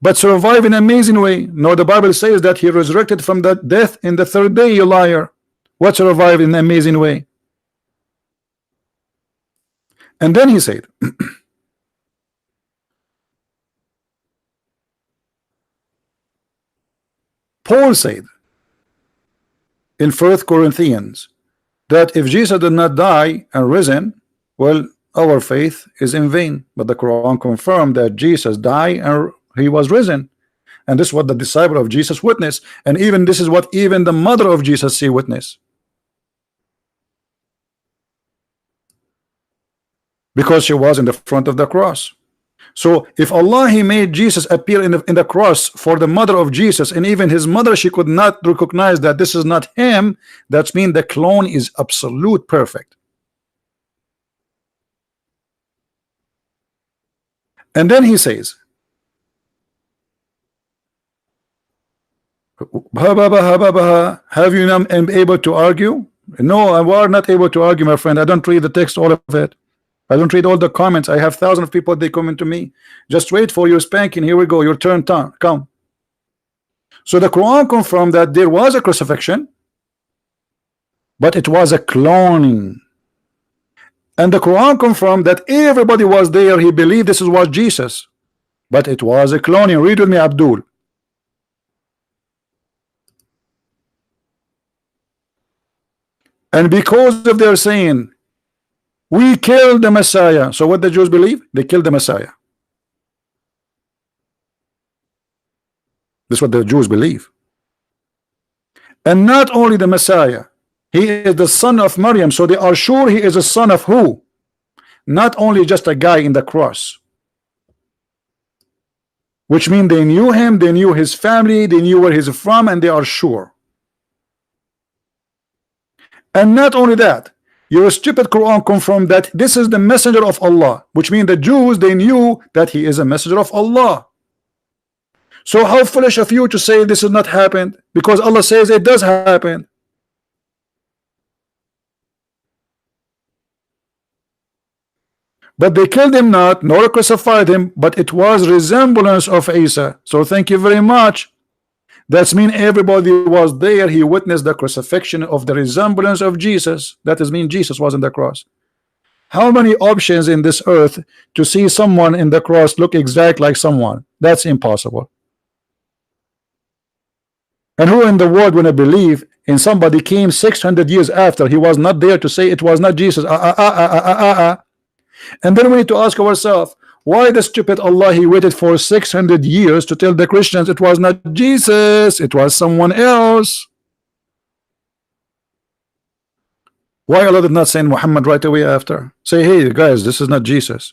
But survive in an amazing way. No, the Bible says that he resurrected from the death in the third day, you liar. What survived in an amazing way? And then he said, Paul said in 1 Corinthians that if Jesus did not die and risen, well, our faith is in vain. But the Quran confirmed that Jesus died and he was risen, and this is what the disciple of Jesus witnessed, and even this is what even the mother of Jesus see witness, because she was in the front of the cross. So if Allah, he made Jesus appear in the cross for the mother of Jesus, and even his mother, she could not recognize that this is not him, that means the clone is absolute perfect. And then he says, have you not been able to argue? No, I was not able to argue, my friend. I don't read the text, all of it. I don't read all the comments. I have thousands of people, they comment to me. Just wait for your spanking. Here we go, your turn, come. So the Quran confirmed that there was a crucifixion, but it was a cloning. And the Quran confirmed that everybody was there. He believed this was Jesus, but it was a cloning. Read with me, Abdul. And because of their saying, we killed the Messiah. So what the Jews believe? They killed the Messiah. This is what the Jews believe. And not only the Messiah, he is the son of Maryam, so they are sure he is a son of who? Not only just a guy in the cross. Which means they knew him, they knew his family, they knew where he's from, and they are sure. And not only that, your stupid Quran confirmed that this is the messenger of Allah, which means the Jews, they knew that he is a messenger of Allah. So how foolish of you to say this has not happened, because Allah says it does happen. But they killed him not, nor crucified him, but it was resemblance of Isa. So thank you very much. That means everybody was there. He witnessed the crucifixion of the resemblance of Jesus. That is mean Jesus was on the cross. How many options in this earth to see someone in the cross look exact like someone? That's impossible. And who in the world when I believe in somebody came 600 years after, he was not there to say it was not Jesus? And then we need to ask ourselves, why the stupid Allah, he waited for 600 years to tell the Christians it was not Jesus, it was someone else? Why Allah did not send Muhammad right away after? Say, hey guys, this is not Jesus.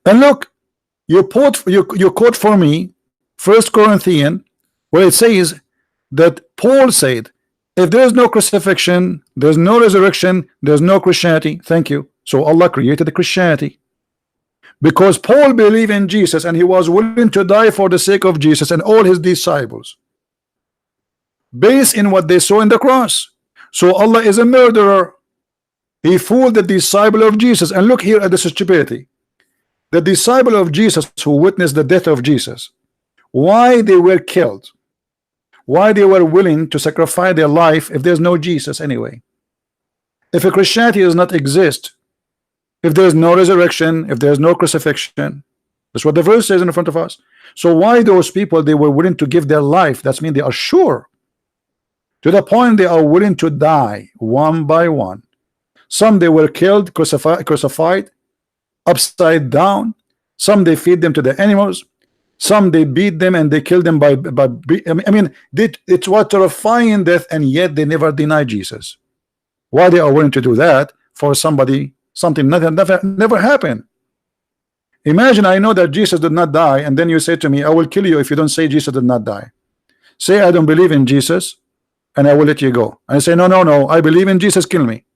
And look, you quote for me 1 Corinthians, where it says that Paul said, if there is no crucifixion, there's no resurrection, there's no Christianity. Thank you. So Allah created the Christianity because Paul believed in Jesus and he was willing to die for the sake of Jesus and all his disciples based in what they saw in the cross. So Allah is a murderer. He fooled the disciple of Jesus. And look here at the stupidity. The disciple of Jesus who witnessed the death of Jesus, why they were killed, why they were willing to sacrifice their life if there's no Jesus anyway. If a Christianity does not exist, if there's no resurrection, if there's no crucifixion, that's what the verse says in front of us. So why those people, they were willing to give their life? That's mean they are sure, to the point they are willing to die one by one. Some they were killed, crucified upside down. Some they feed them to the animals. Some they beat them and they killed them by I mean it's what terrifying death, and yet they never deny Jesus. Why they are willing to do that for somebody? Something never happened. Imagine I know that Jesus did not die, and then you say to me, I will kill you if you don't say Jesus did not die. Say I don't believe in Jesus, and I will let you go. And I say no, I believe in Jesus, kill me.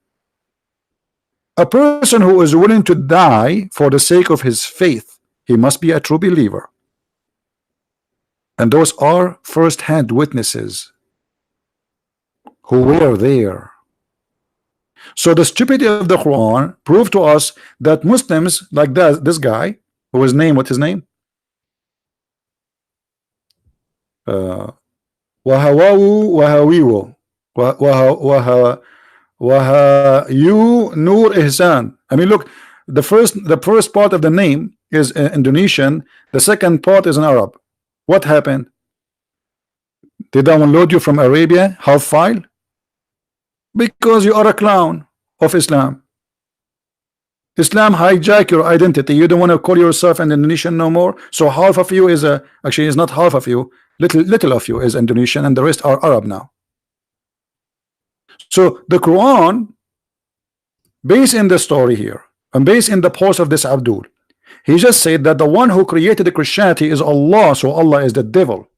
A person who is willing to die for the sake of his faith, he must be a true believer. And those are first-hand witnesses who were there. So the stupidity of the Quran proved to us that Muslims like this guy, who was named, what's his name? Wahyu Nur Ihsan. I mean, look, the first part of the name is Indonesian, the second part is in Arab. What happened? They download you from Arabia, half file? Because you are a clown of Islam. Islam hijack your identity. You don't want to call yourself an Indonesian no more. So half of you is actually it's not half of you. Little of you is Indonesian, and the rest are Arab now. So the Quran, based in the story here, and based in the post of this Abdul, he just said that the one who created the Christianity is Allah. So Allah is the devil.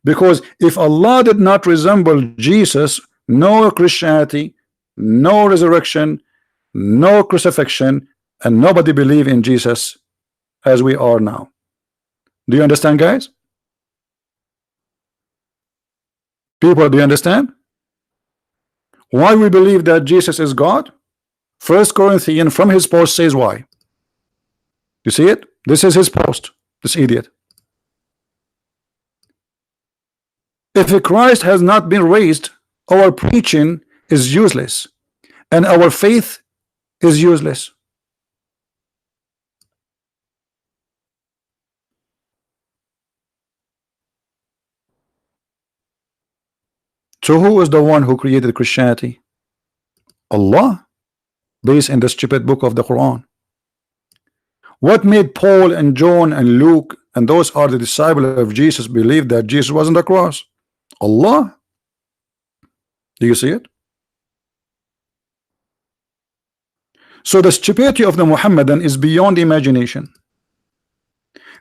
Because if Allah did not resemble Jesus, no Christianity, no resurrection, no crucifixion, and nobody believe in Jesus as we are now. Do you understand, guys? People, do you understand why we believe that Jesus is God? 1 Corinthians from his post says why. You see it? This is his post, this idiot. If Christ has not been raised, our preaching is useless and our faith is useless. So who is the one who created Christianity? Allah, based in the stupid book of the Quran. What made Paul and John and Luke and those are the disciples of Jesus, believe that Jesus was on the cross? Allah. Do you see it? So the stupidity of the Muhammadan is beyond imagination.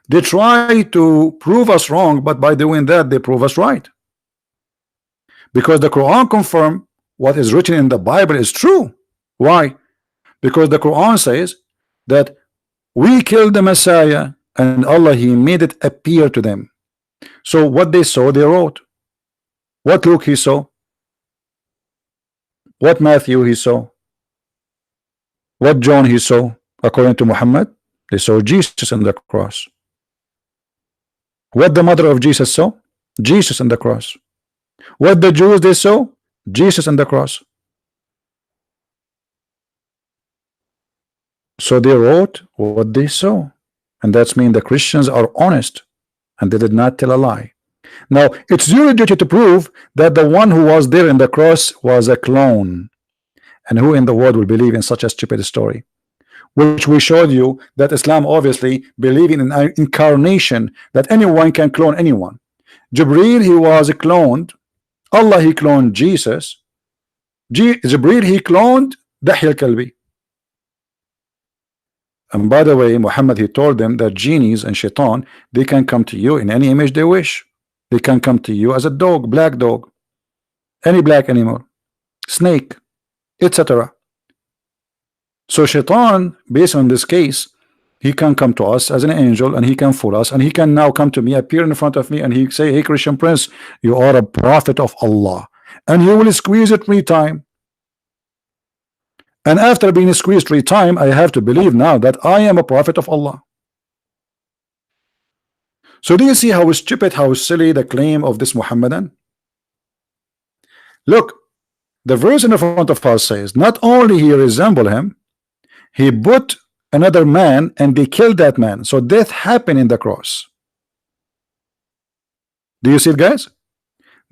They try to prove us wrong, but by doing that they prove us right, because the Quran confirm what is written in the Bible is true. Why? Because the Quran says that we killed the Messiah and Allah, he made it appear to them. So what they saw they wrote. What Luke he saw, what Matthew he saw, what John he saw. According to Muhammad, they saw Jesus on the cross. What the mother of Jesus saw, Jesus on the cross. What the Jews they saw, Jesus on the cross. So they wrote what they saw, and that's mean the Christians are honest and they did not tell a lie. Now it's your duty to prove that the one who was there in the cross was a clone, and who in the world will believe in such a stupid story? Which we showed you that Islam obviously believing in an incarnation, that anyone can clone anyone. Jibreel, he was cloned. Allah, he cloned Jesus. Jibreel, he cloned Dahya al-Kalbi. And by the way, Muhammad, he told them that genies and shaitan, they can come to you in any image they wish. They can come to you as a dog, black dog, any black animal, snake, etc. So shaitan, based on this case, he can come to us as an angel, and he can fool us, and he can now come to me, appear in front of me, and he say, hey Christian Prince, you are a prophet of Allah, and you will squeeze it 3 times. And after being squeezed 3 times, I have to believe now that I am a prophet of Allah. So do you see how stupid, how silly the claim of this Muhammadan? Look, the verse in front of us says not only he resembled him, he put another man and they killed that man. So death happened in the cross. Do you see it, guys?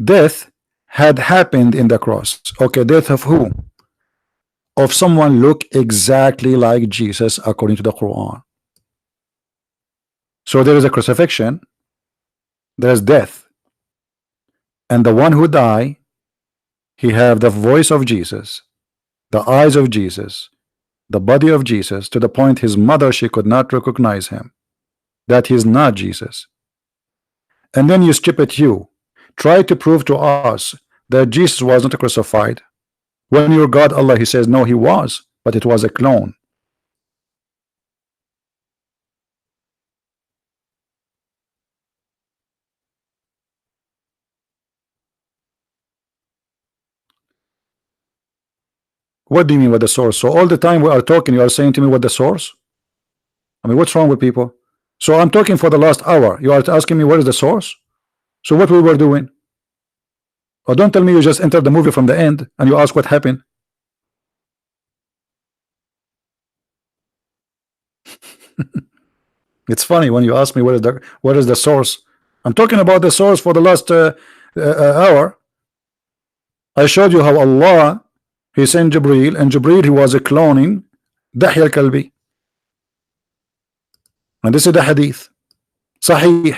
Death had happened in the cross. Okay, death of who? Of someone look exactly like Jesus according to the Quran. So there is a crucifixion, there is death, and the one who die, he have the voice of Jesus, the eyes of Jesus, the body of Jesus, to the point his mother, she could not recognize him, that he's not Jesus. And then you stupid, you try to prove to us that Jesus was not crucified, when your God Allah, he says no, he was, but it was a clone. What do you mean with the source? So all the time we are talking, you are saying to me what the source? I mean, what's wrong with people? So I'm talking for the last hour, you are asking me what is the source? So what we were doing? Or don't tell me you just entered the movie from the end and you ask what happened. It's funny when you ask me what is the source. I'm talking about the source for the last hour. I showed you how Allah, he sent Jibreel, and Jibreel, he was a cloning Dahya al-Kalbi, and this is the hadith Sahih.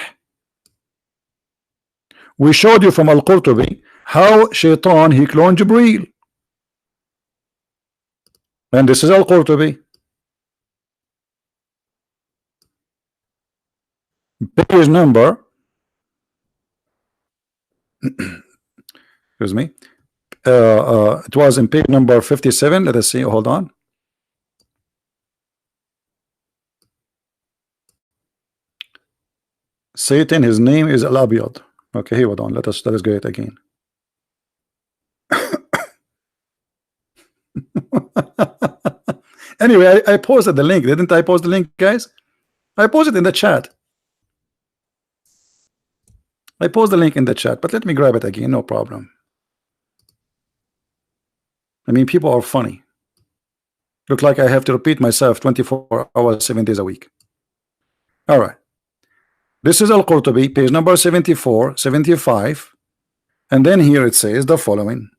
We showed you from Al-Qurtubi how Shaitan, he cloned Jibreel, and this is Al-Qurtubi, page number excuse me, it was in page number 57. Let us see, hold on. Satan, his name is Al-Abiyad. Okay, hold on, let us get it again. Anyway, I posted the link, didn't I post the link, guys? I posted in the chat. I post the link in the chat, but let me grab it again, no problem. I mean, people are funny. Look like I have to repeat myself 24 hours, 7 days a week. All right. This is Al-Qurtubi, page number 74, 75. And then here it says the following.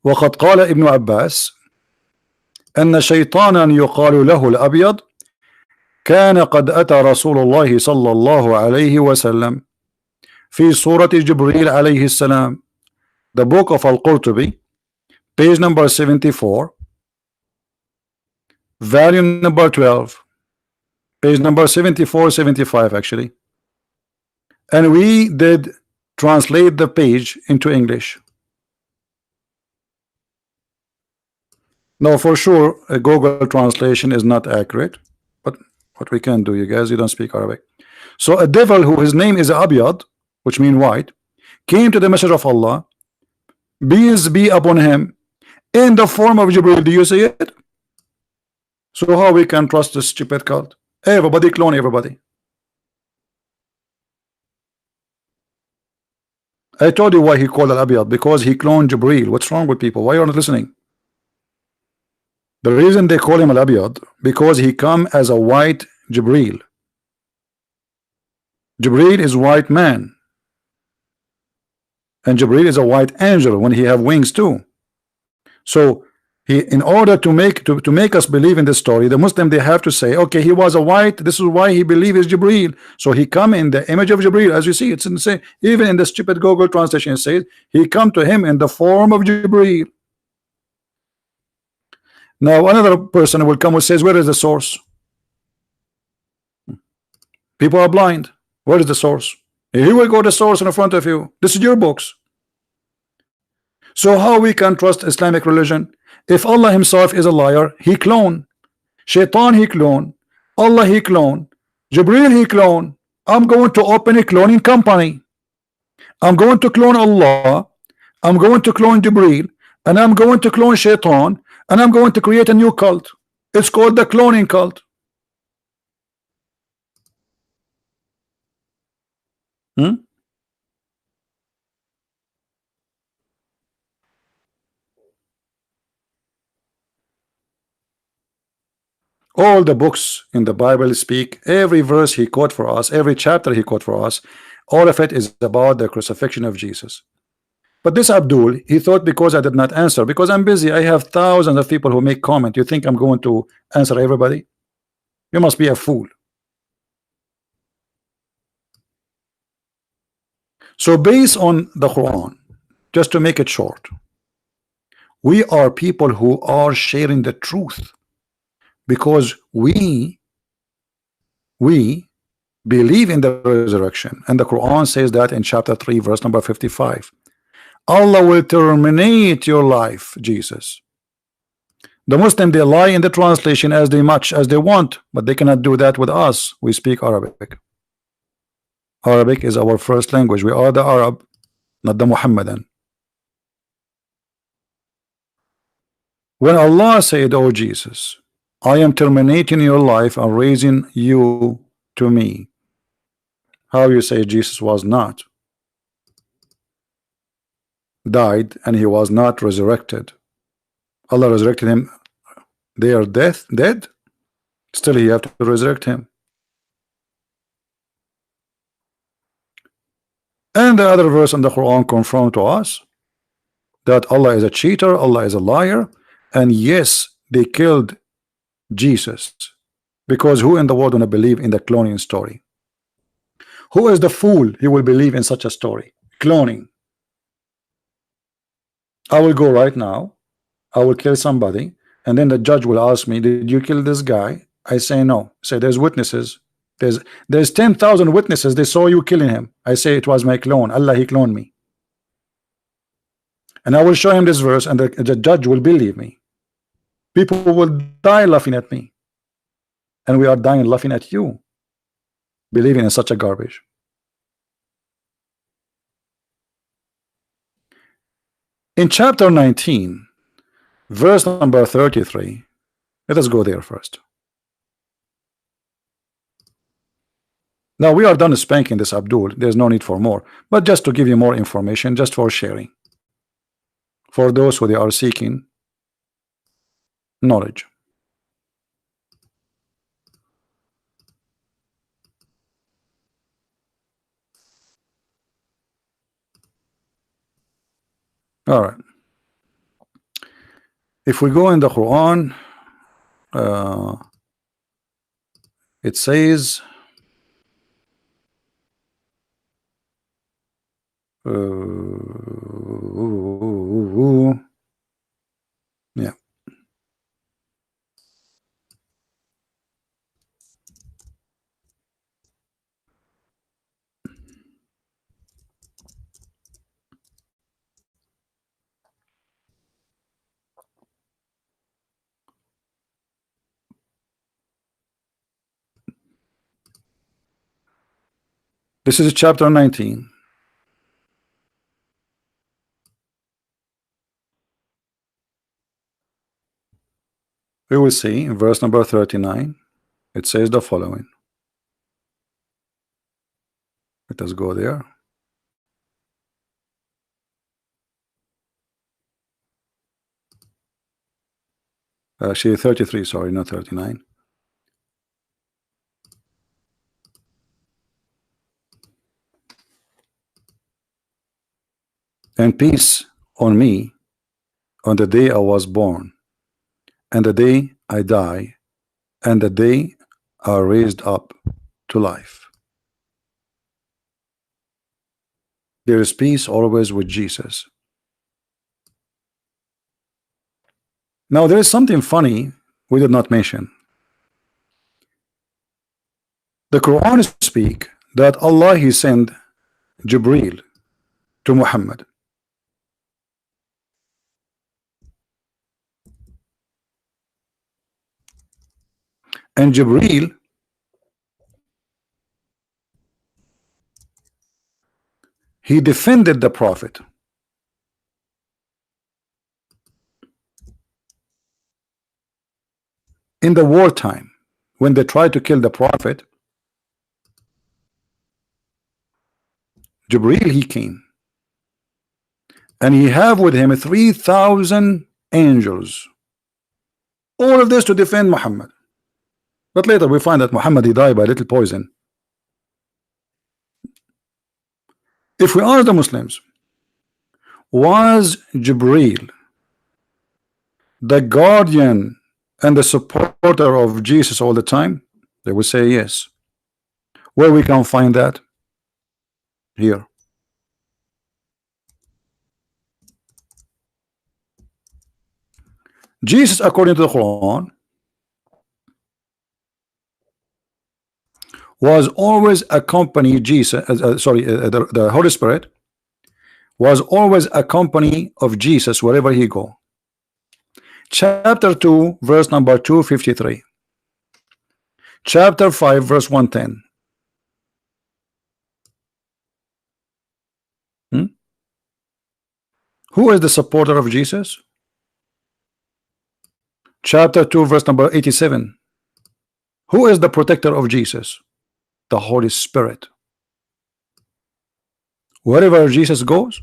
وقد قال ابن عباس أن شيطانا يقال له الأبيض كان قد أتى رسول الله صلى الله عليه وسلم في صورة جبريل عليه السلام. The book of Al-Qurtubi, page number 74, volume number 12, page number 74, 75 actually. And we did translate the page into English. Now for sure a Google translation is not accurate, but what we can do, you guys, you don't speak Arabic. So a devil who his name is Abiyad, which means white, came to the Messenger of Allah, peace be upon him, in the form of Jibril. Do you see it? So how we can trust this stupid cult? Everybody clone everybody. I told you why he called Al-Abiyad, because he cloned Jibril. What's wrong with people? Why are you not listening? The reason they call him Al-Abiyad, because he come as a white Jibril. Jibril is white man, and Jibril is a white angel when he have wings too. So he, in order to make us believe in this story, the Muslim, they have to say, okay, he was a white, this is why he believe is Jibril. So he come in the image of Jibril. As you see, it's insane. Even in the stupid Google translation it says he come to him in the form of Jibril. Now another person will come and says, where is the source? People are blind. Where is the source? Here we go, the source in front of you. This is your books. So how we can trust Islamic religion? If Allah himself is a liar, he clone. Shaitan he clone. Allah he clone. Jibril he clone. I'm going to open a cloning company. I'm going to clone Allah. I'm going to clone Jibril. And I'm going to clone Shaitan. And I'm going to create a new cult. It's called the cloning cult. All the books in the Bible speak, every verse he quote for us, every chapter he quote for us, all of it is about the crucifixion of Jesus. But this Abdul, he thought because I did not answer, because I'm busy, I have thousands of people who make comment. You think I'm going to answer everybody? You must be a fool. So based on the Quran, just to make it short, we are people who are sharing the truth, because we believe in the resurrection, and the Quran says that in chapter 3 verse number 55, Allah will terminate your life, Jesus. The Muslim, they lie in the translation as much as they want, but they cannot do that with us. We speak Arabic. Arabic is our first language. We are the Arab, not the Muhammadan. When Allah said, oh Jesus, I am terminating your life and raising you to me, how you say Jesus was not died and he was not resurrected? Allah resurrected him. They are dead. Still he have to resurrect him. And the other verse in the Quran confirm to us that Allah is a cheater, Allah is a liar, and yes, they killed Jesus, because who in the world gonna believe in the cloning story? Who is the fool he will believe in such a story? Cloning. I will go right now, I will kill somebody, and then the judge will ask me, did you kill this guy? I say no. Say there's witnesses. There's 10,000 witnesses, they saw you killing him. I say it was my clone. Allah, he cloned me. And I will show him this verse, and the judge will believe me. People will die laughing at me, and we are dying laughing at you, believing in such a garbage. In chapter 19 verse number 33, let us go there first. Now we are done spanking this Abdul. There's no need for more, but just to give you more information, just for sharing, for those who they are seeking knowledge. All right. If we go in the Quran, it says yeah. This is chapter 19. We will see in verse number 39. It says the following. Let us go there. Actually 33, sorry, not 39. And peace on me on the day I was born, and the day I die, and the day I raised up to life. There is peace always with Jesus. Now there is something funny we did not mention. The Quran speak that Allah He sent Jibreel to Muhammad. And Jibreel he defended the Prophet. In the wartime, when they tried to kill the Prophet, Jibreel he came, and he have with him 3,000 angels. All of this to defend Muhammad. But later we find that Muhammad he died by little poison. If we ask the Muslims, was Jibreel the guardian and the supporter of Jesus all the time? They will say yes. Where we can find that? Here. Jesus, according to the Quran, was always accompany Jesus. The Holy Spirit was always accompany of Jesus wherever he go. Chapter 2, verse number 253. Chapter 5, verse 110. Who is the supporter of Jesus? Chapter 2, verse number 87. Who is the protector of Jesus? The Holy Spirit. Wherever Jesus goes,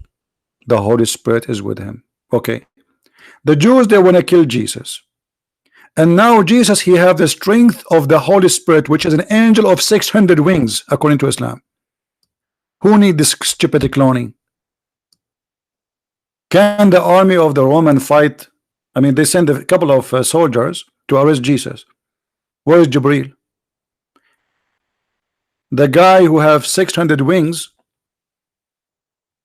the Holy Spirit is with him. Okay. The Jews, they want to kill Jesus. And now Jesus, he have the strength of the Holy Spirit, which is an angel of 600 wings, according to Islam. Who need this stupid cloning? Can the army of the Roman fight? I mean, they send a couple of soldiers to arrest Jesus. Where is Jibreel? The guy who have 600 wings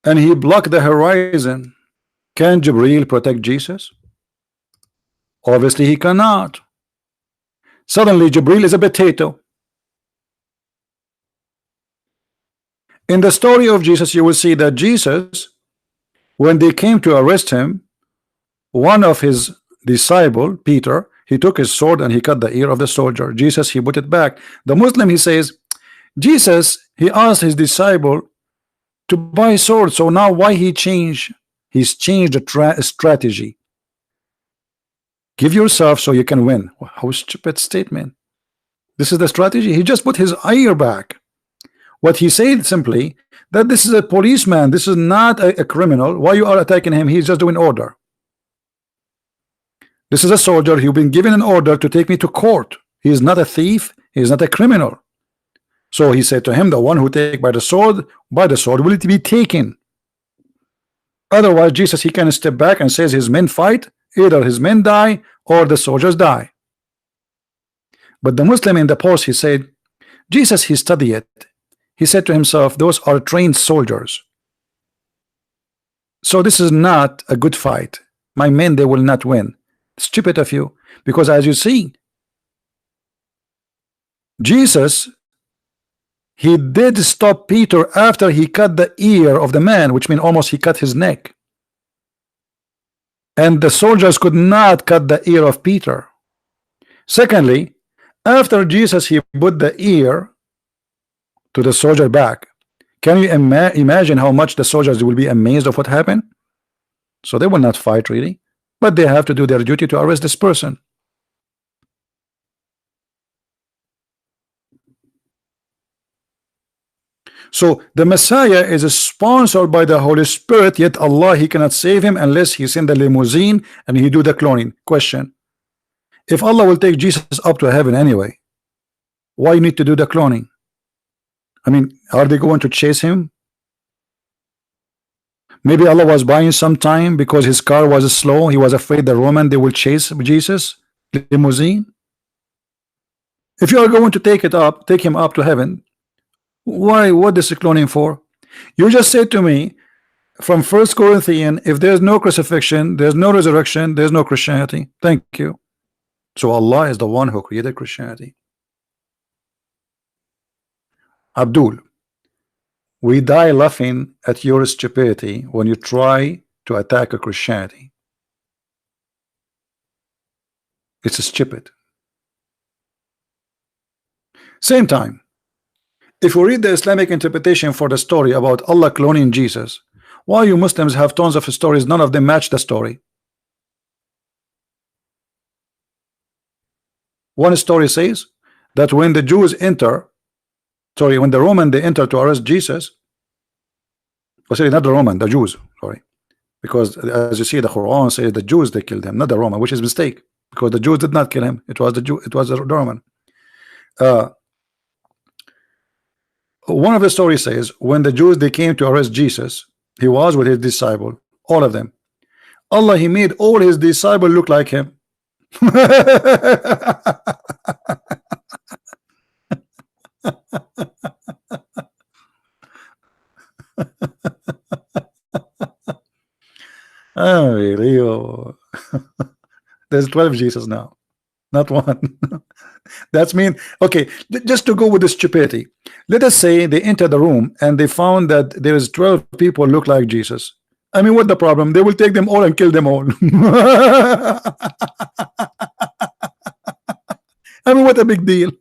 and he blocked the horizon. Can Jibreel protect Jesus? Obviously he cannot. Suddenly Jibreel is a potato. In the story of Jesus, you will see that Jesus, when they came to arrest him, one of his disciple, Peter, he took his sword and he cut the ear of the soldier. Jesus, he put it back. The Muslim, he says, Jesus, he asked his disciple to buy sword. So now why he changed? He's changed the strategy. Give yourself so you can win. How stupid statement. This is the strategy. He just put his ear back. What he said simply, that this is a policeman. This is not a criminal. Why you are attacking him? He's just doing order. This is a soldier. He's been given an order to take me to court. He is not a thief. He is not a criminal. So he said to him, the one who take by the sword will it be taken. Otherwise, Jesus, he can step back and says his men fight. Either his men die or the soldiers die. But the Muslim in the post, he said, Jesus, he studied it. He said to himself, those are trained soldiers. So this is not a good fight. My men, they will not win. Stupid of you. Because as you see, Jesus, he did stop Peter after he cut the ear of the man, which means almost he cut his neck. And the soldiers could not cut the ear of Peter. Secondly, after Jesus, he put the ear to the soldier back. Can you imagine how much the soldiers will be amazed of what happened? So they will not fight really, but they have to do their duty to arrest this person. So the Messiah is sponsored by the Holy Spirit, yet Allah, he cannot save him unless he send the limousine and he do the cloning. Question: if Allah will take Jesus up to heaven anyway, why you need to do the cloning? I mean, are they going to chase him? Maybe Allah was buying some time because his car was slow. He was afraid the Roman, they will chase Jesus limousine. If you are going to take him up to heaven, why? What is cloning for? You just said to me from 1 Corinthians, if there's no crucifixion, there's no resurrection, there's no Christianity. Thank you. So Allah is the one who created Christianity. Abdul, we die laughing at your stupidity when you try to attack a Christianity. It's stupid. Same time, if we read the Islamic interpretation for the story about Allah cloning Jesus, why you Muslims have tons of stories, none of them match the story. One story says that when the Jews enter, when the Roman they enter to arrest Jesus, or sorry, not the Roman, the Jews, sorry, because as you see, the Quran says the Jews they killed him, not the Roman, which is a mistake, because the Jews did not kill him. It was the Jew, it was the Roman. One of the stories says when the Jews they came to arrest Jesus, he was with his disciple, all of them. Allah, he made all his disciples look like him. Oh, really? Oh. There's 12 Jesus now, not one. That's mean. Okay, just to go with the stupidity, let us say they enter the room and they found that there is 12 people look like Jesus. I mean, what the problem? They will take them all and kill them all. I mean, what a big deal.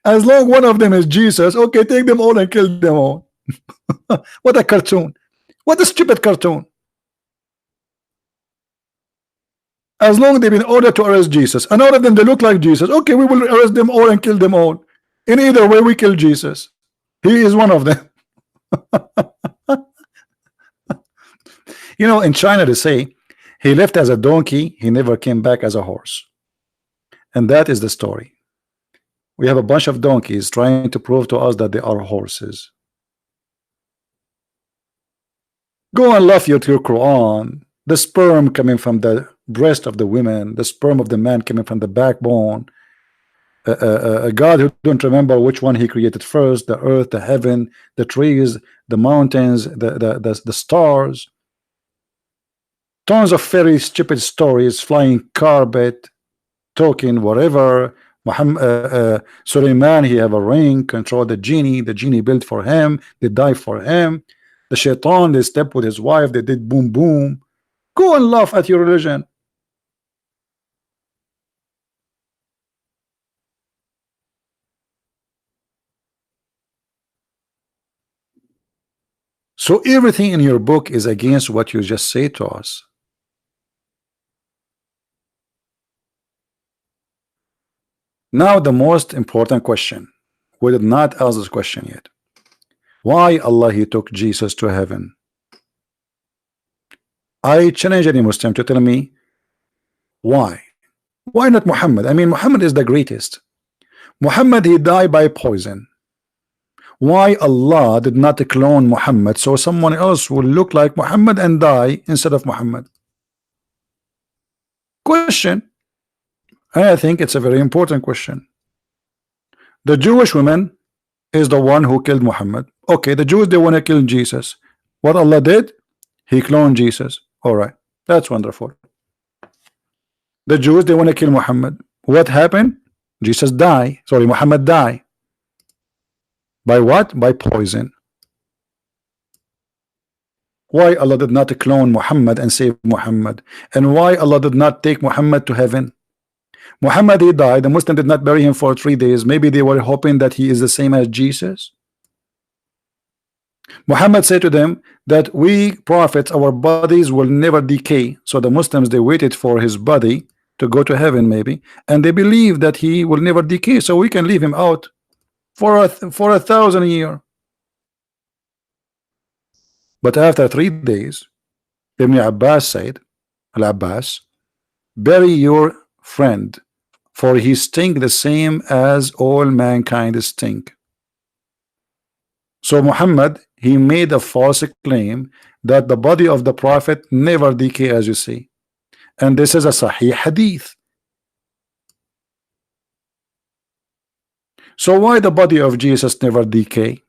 As long one of them is Jesus, okay, take them all and kill them all. What a cartoon. What a stupid cartoon. As long as they've been ordered to arrest Jesus, and all of them they look like Jesus, okay, we will arrest them all and kill them all. In either way, we kill Jesus. He is one of them. You know, in China they say he left as a donkey, he never came back as a horse. And that is the story. We have a bunch of donkeys trying to prove to us that they are horses. Go and laugh at your Quran. The sperm coming from the breast of the women, the sperm of the man coming from the backbone. A God who don't remember which one he created first, the earth, the heaven, the trees, the mountains, the stars. Tons of very stupid stories, flying carpet, talking whatever. Suleiman, he have a ring, control the genie built for him, they die for him. The shaitan, they step with his wife, they did boom boom. Go and laugh at your religion. So everything in your book is against what you just say to us. Now the most important question. We did not ask this question yet. Why Allah he took Jesus to heaven? I challenge any Muslim to tell me why. Why not Muhammad? I mean, Muhammad is the greatest. Muhammad, he died by poison. Why Allah did not clone Muhammad so someone else will look like Muhammad and die instead of Muhammad? Question, and I think it's a very important question. The Jewish woman is the one who killed Muhammad. Okay, the Jews, they want to kill Jesus. What Allah did? He cloned Jesus. All right, that's wonderful. The Jews, they want to kill Muhammad. What happened? Jesus died. Sorry, Muhammad died. By what? By poison. Why Allah did not clone Muhammad and save Muhammad? And why Allah did not take Muhammad to heaven? Muhammad, he died. The Muslim did not bury him for 3 days. Maybe they were hoping that he is the same as Jesus. Muhammad said to them that we prophets, our bodies will never decay. So the Muslims, they waited for his body to go to heaven maybe, and they believe that he will never decay, so we can leave him out for a 1,000 years. But after 3 days, Ibn Abbas said, Al-Abbas, bury your friend, for he stink the same as all mankind stink. So Muhammad, he made a false claim that the body of the prophet never decay, as you see, and this is a Sahih hadith. So why the body of Jesus never decay?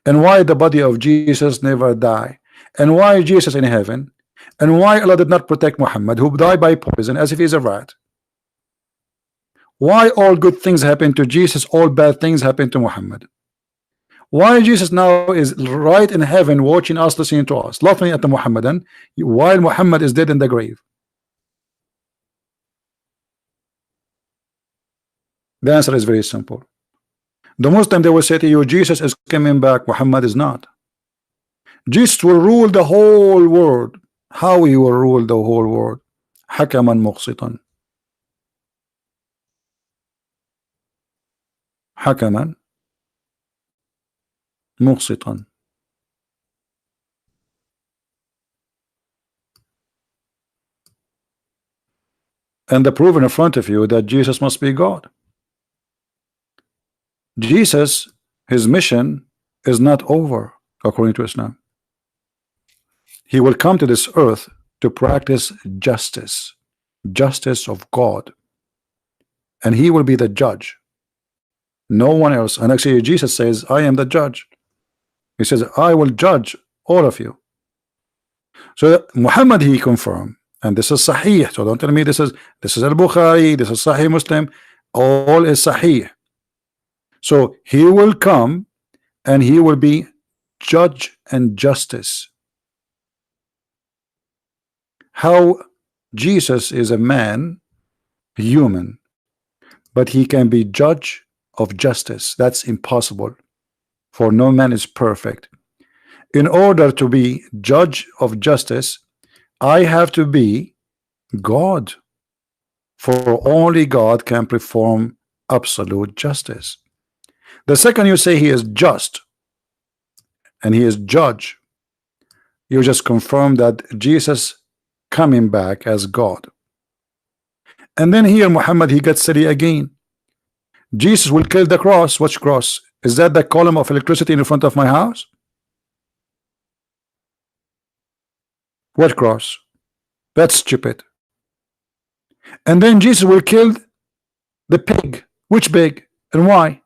And why the body of Jesus never die? And why Jesus in heaven? And why Allah did not protect Muhammad, who died by poison as if he's a rat? Why all good things happen to Jesus, all bad things happen to Muhammad? Why Jesus now is right in heaven watching us, listening to us, laughing at the Muhammadan, while Muhammad is dead in the grave? The answer is very simple. The Muslim, they will say to you, Jesus is coming back, Muhammad is not. Jesus will rule the whole world. How he will rule the whole world? Hakaman muqsitan. Hakaman muqsitan. And the proof in front of you that Jesus must be God. Jesus, his mission is not over according to Islam. He will come to this earth to practice justice, justice of God, and he will be the judge, no one else. And actually Jesus says, I am the judge. He says, I will judge all of you. So Muhammad, he confirmed, and this is Sahih. So don't tell me this is Al-Bukhari, this is Sahih Muslim, all is Sahih. So he will come and he will be judge and justice. How Jesus is a man, human, but he can be judge of justice. That's impossible, for no man is perfect. In order to be judge of justice, I have to be God, for only God can perform absolute justice. The second you say he is just and he is judge, you just confirm that Jesus coming back as God. And then here Muhammad, he gets silly again. Jesus will kill the cross. Which cross? Is that the column of electricity in front of my house? What cross? That's stupid. And then Jesus will kill the pig. Which pig and why?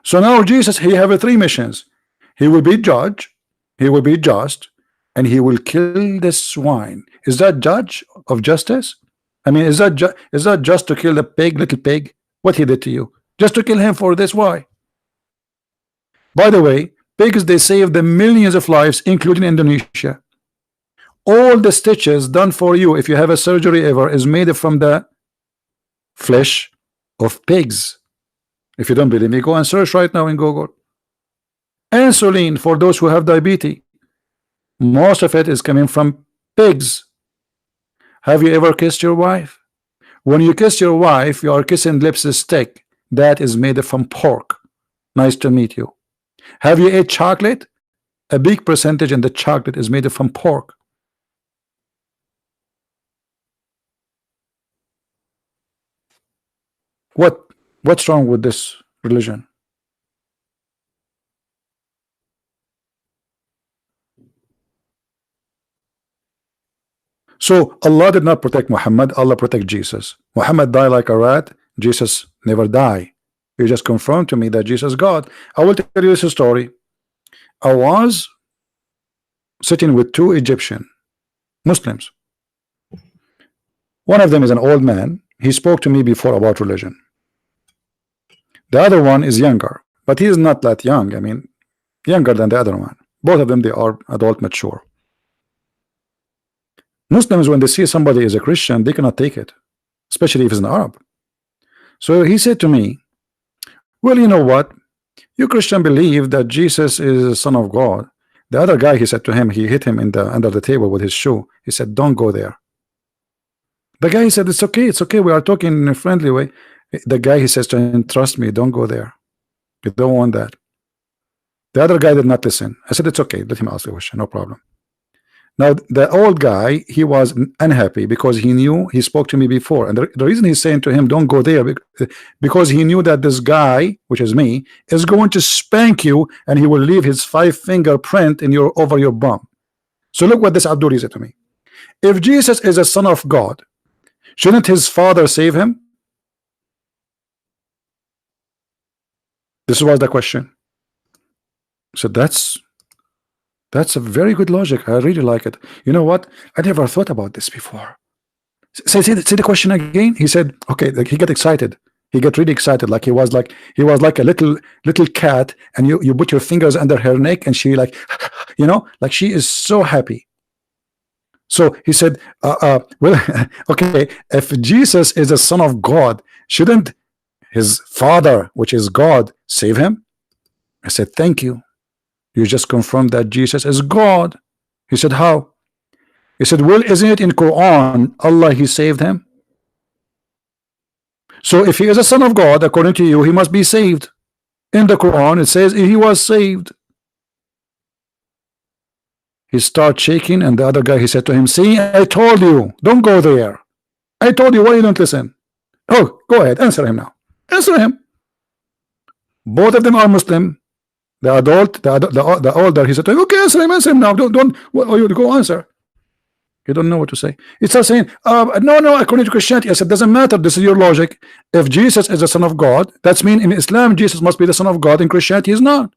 So now Jesus, he have 3 missions. He will be judge, he will be just, and he will kill the swine. Is that judge of justice? I mean, is that just to kill the pig, little pig? What he did to you? Just to kill him for this? Why? By the way, pigs, they save the millions of lives, including Indonesia. All the stitches done for you, if you have a surgery ever, is made from the flesh of pigs. If you don't believe me, go and search right now in Google. Insulin for those who have diabetes, most of it is coming from pigs. Have you ever kissed your wife? When you kiss your wife, you are kissing lipstick that is made from pork. Nice to meet you. Have you ate chocolate? A big percentage in the chocolate is made from pork. What's wrong with this religion? So Allah did not protect Muhammad, Allah protect Jesus. Muhammad died like a rat, Jesus never die. You just confirmed to me that Jesus is God. I will tell you this story. I was sitting with two Egyptian Muslims. One of them is an old man. He spoke to me before about religion. The other one is younger, but he is not that young. I mean, younger than the other one. Both of them, they are adult, mature. Muslims, when they see somebody is a Christian, they cannot take it, especially if it's an Arab. So he said to me, well, you know what? You Christian believe that Jesus is the Son of God. The other guy, he said to him, he hit him in the under the table with his shoe. He said, don't go there. The guy said, it's okay, we are talking in a friendly way. The guy, he says to him, trust me, don't go there. You don't want that. The other guy did not listen. I said, it's okay, let him ask the question, no problem. Now the old guy, he was unhappy because he knew, he spoke to me before, and the reason he's saying to him don't go there, because he knew that this guy, which is me, is going to spank you, and he will leave his 5-finger print in your over your bum. So look what this Abdul said to me. If Jesus is a son of God, shouldn't his father save him? This was the question. So that's a very good logic. I really like it. You know what? I never thought about this before. Say the question again. He said, okay, like he got excited. He got really excited, like he was like a little cat, and you put your fingers under her neck, and she like, you know, like she is so happy. So he said, well, okay, if Jesus is a son of God, shouldn't his father, which is God, save him? I said, thank you. You just confirmed that Jesus is God. He said, how? He said, well, isn't it in Quran, Allah, he saved him? So if he is a son of God, according to you, he must be saved. In the Quran, it says he was saved. He started shaking, and the other guy, he said to him, see, I told you, don't go there. I told you, why you don't listen? Oh, go ahead, answer him now. Answer him. Both of them are Muslim. The adult, the older, he said to him, okay, answer him now. Don't you go answer. You don't know what to say. He starts saying, no, according to Christianity. I said, doesn't matter. This is your logic. If Jesus is the son of God, that's mean in Islam, Jesus must be the son of God. In Christianity, he's not.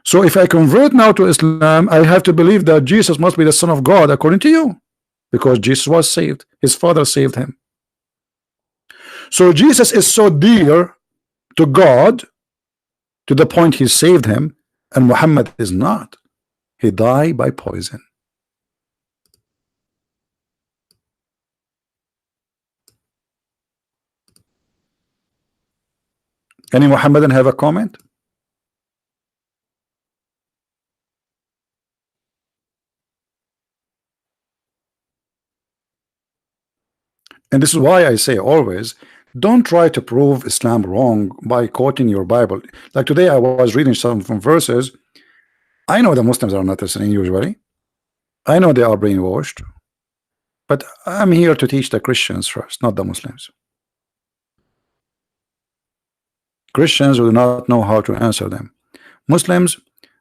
So if I convert now to Islam, I have to believe that Jesus must be the son of God, according to you, because Jesus was saved. His father saved him. So Jesus is so dear to God, to the point he saved him, and Muhammad is not. He died by poison. Any Muhammadan have a comment? And this is why I say always, don't try to prove Islam wrong by quoting your Bible. Like today I was reading some from verses. I know the Muslims are not listening usually. I know they are brainwashed. But I'm here to teach the Christians first, not the Muslims. Christians will not know how to answer them. Muslims,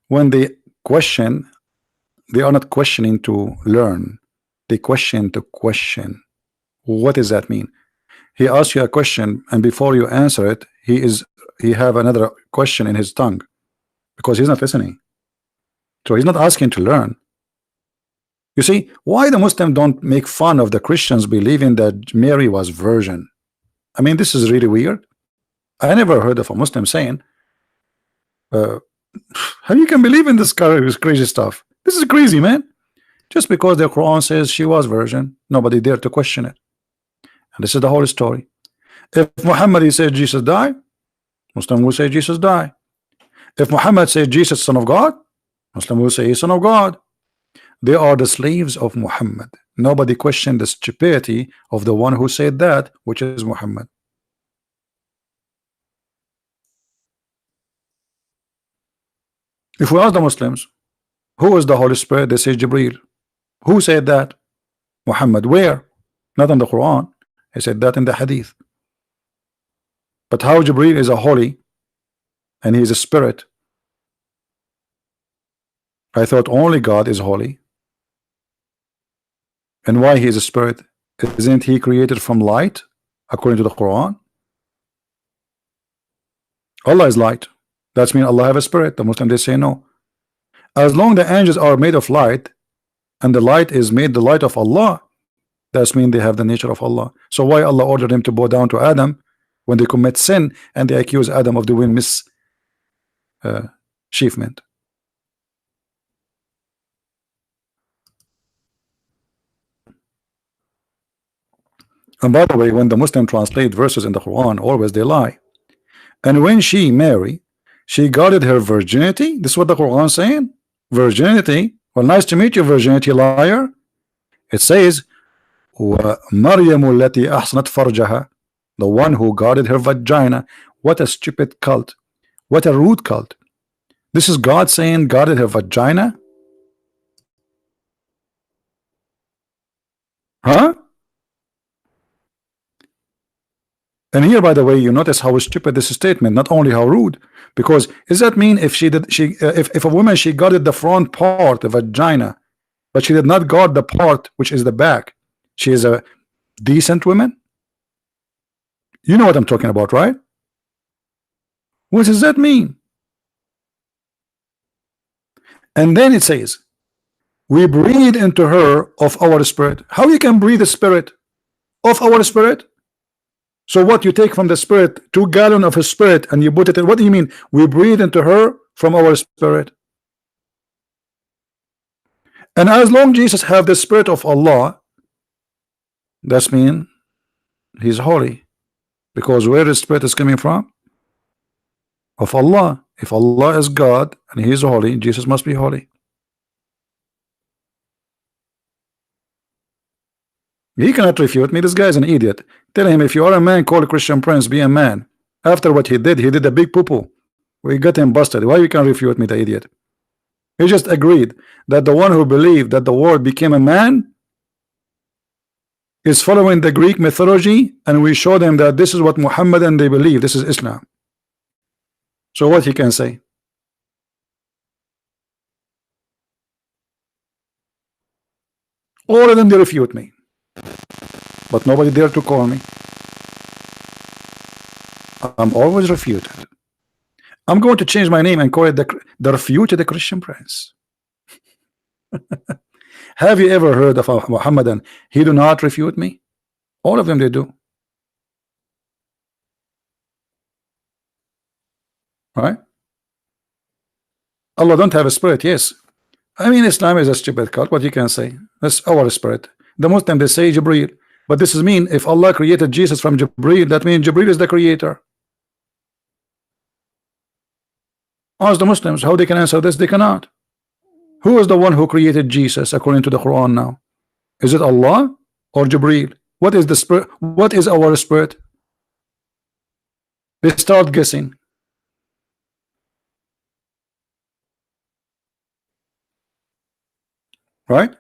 when they question, they are not questioning to learn. They question to question. What does that mean? He asks you a question, and before you answer it, he have another question in his tongue, because he's not listening. So he's not asking to learn. You see, why the Muslim don't make fun of the Christians believing that Mary was virgin? I mean, this is really weird. I never heard of a Muslim saying, how you can believe in this crazy stuff? This is crazy, man. Just because the Quran says she was virgin, nobody dare to question it. And this is the whole story. If Muhammad said Jesus died, Muslim will say Jesus died. If Muhammad said Jesus son of God, Muslim will say he's son of God. They are the slaves of Muhammad. Nobody questioned the stupidity of the one who said that, which is Muhammad. If we ask the Muslims, who is the Holy Spirit? They say Jibreel. Who said that? Muhammad. Where? Not in the Quran. He said that in the Hadith. But how Jibreel is a holy and he is a spirit? I thought only God is holy. And why he is a spirit? Isn't he created from light according to the Quran? Allah is light. That's mean Allah have a spirit. The Muslims, they say no. As long the angels are made of light, and the light is made the light of Allah, that's mean they have the nature of Allah. So why Allah ordered him to bow down to Adam when they commit sin and they accuse Adam of doing mischievement? And by the way, when the Muslim translate verses in the Quran, always they lie. And when she married, she guarded her virginity. This is what the Quran is saying. Virginity. Well, nice to meet you, virginity liar. It says, وَمَرْيَمُ الَّتِي أَحْصَنَتْ فَرْجَهَا, the one who guarded her vagina. What a stupid cult. What a rude cult. This is God saying guarded her vagina? Huh? And here, by the way, you notice how stupid this statement, not only how rude, because does that mean if if a woman, she guarded the front part, the vagina, but she did not guard the part which is the back, she is a decent woman? You know what I'm talking about, right? What does that mean? And then it says, we breathe into her of our spirit. How you can breathe the spirit of our spirit? So what, you take from the spirit 2 gallons of a spirit and you put it in? What do you mean we breathe into her from our spirit? And as long Jesus have the spirit of Allah, that's mean he's holy, because where the spirit is coming from? Of Allah. If Allah is God and he is holy, Jesus must be holy. He cannot refute me. This guy is an idiot. Tell him, if you are a man, call a Christian Prince, be a man. After what he did a big poo-poo. We got him busted. Why you can refute me, the idiot? He just agreed that the one who believed that the word became a man is following the Greek mythology, and we showed him that this is what Muhammad and they believe. This is Islam. So what he can say? All of them, they refute me. But nobody dare to call me. I'm always refuted. I'm going to change my name and call it the refuted Christian Prince. Have you ever heard of a Muhammadan? He do not refute me. All of them, they do. Right? Allah don't have a spirit. Yes. I mean, Islam is a stupid cult. What you can say? That's our spirit. The Muslim, they say Jibreel. But this is mean if Allah created Jesus from Jibreel, that means Jibreel is the creator. Ask the Muslims how they can answer this. They cannot. Who is the one who created Jesus according to the Quran now? Is it Allah or Jibreel? What is the spirit? What is our spirit? They start guessing. Right?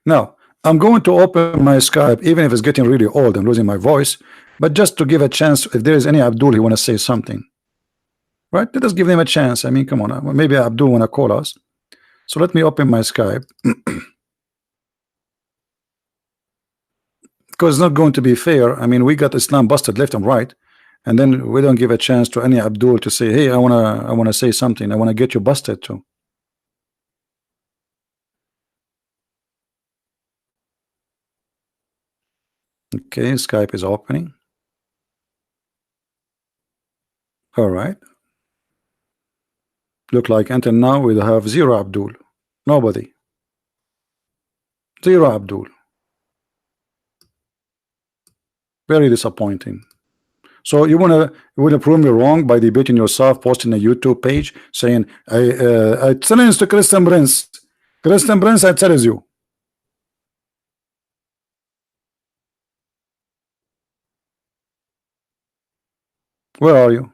Now, I'm going to open my Skype, even if it's getting really old, I'm losing my voice, but just to give a chance, if there is any Abdul who want to say something. Right? Let us give them a chance. I mean, come on. Maybe Abdul want to call us. So let me open my Skype. Because it's not going to be fair. I mean, we got Islam busted left and right, and then we don't give a chance to any Abdul to say, hey, I wanna say something. I want to get you busted too. Okay, Skype is opening. All right. Look like until now we have 0 Abdul. Nobody. 0 Abdul. Very disappointing. So you wanna prove me wrong by debating yourself, posting a YouTube page saying I challenge to Christian Prince. Christian Prince, I challenge you. Where are you?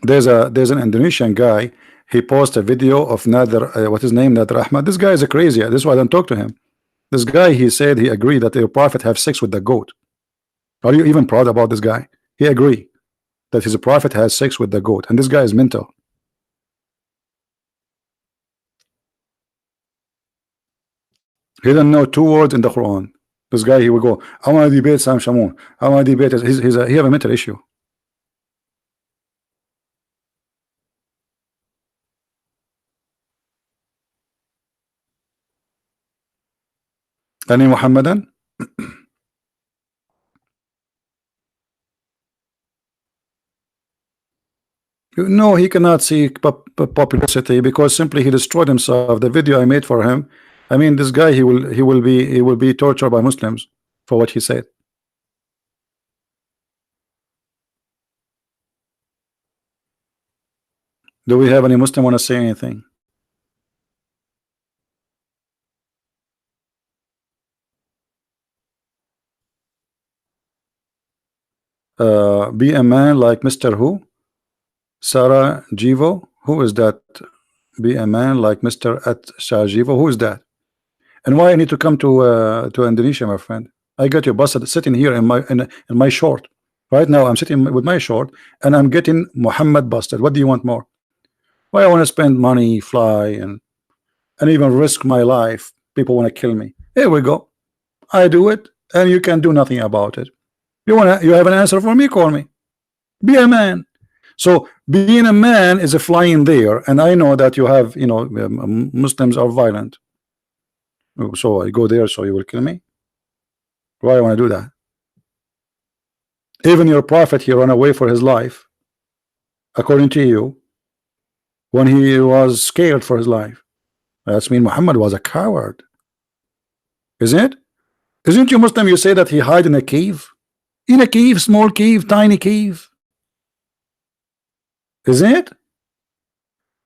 There's an Indonesian guy. He posted a video of Nader, what's his name, Nader Ahmad. This guy is a crazy. This is why I don't talk to him. This guy, he said he agreed that the prophet have sex with the goat. Are you even proud about this guy? He agree that his prophet has sex with the goat, and this guy is mental. He doesn't know 2 words in the Quran. This guy, he will go, I want to debate Sam Shamoun. I want to debate. He have a mental issue. Any Muhammadan? No, he cannot see popularity because simply he destroyed himself. The video I made for him, I mean, this guy, he will be tortured by Muslims for what he said. Do we have any Muslim want to say anything? Be a man like Mr. Who? Sarah Jivo? Who is that? Be a man like Mr. at Shajivo? Who is that? And why I need to come to Indonesia, my friend? I got you busted sitting here in my short. Right now I'm sitting with my short and I'm getting Muhammad busted. What do you want more? Why I want to spend money, fly, and even risk my life? People want to kill me. Here we go. I do it, and you can do nothing about it. You have an answer for me? Call me. Be a man. So being a man is a flying there, and I know that you have, Muslims are violent. So I go there, so you will kill me. Why I want to do that? Even your prophet, he ran away for his life, according to you, when he was scared for his life. That's mean Muhammad was a coward, isn't it? Isn't you Muslim? You say that he hid in a cave, small cave, tiny cave. Isn't it?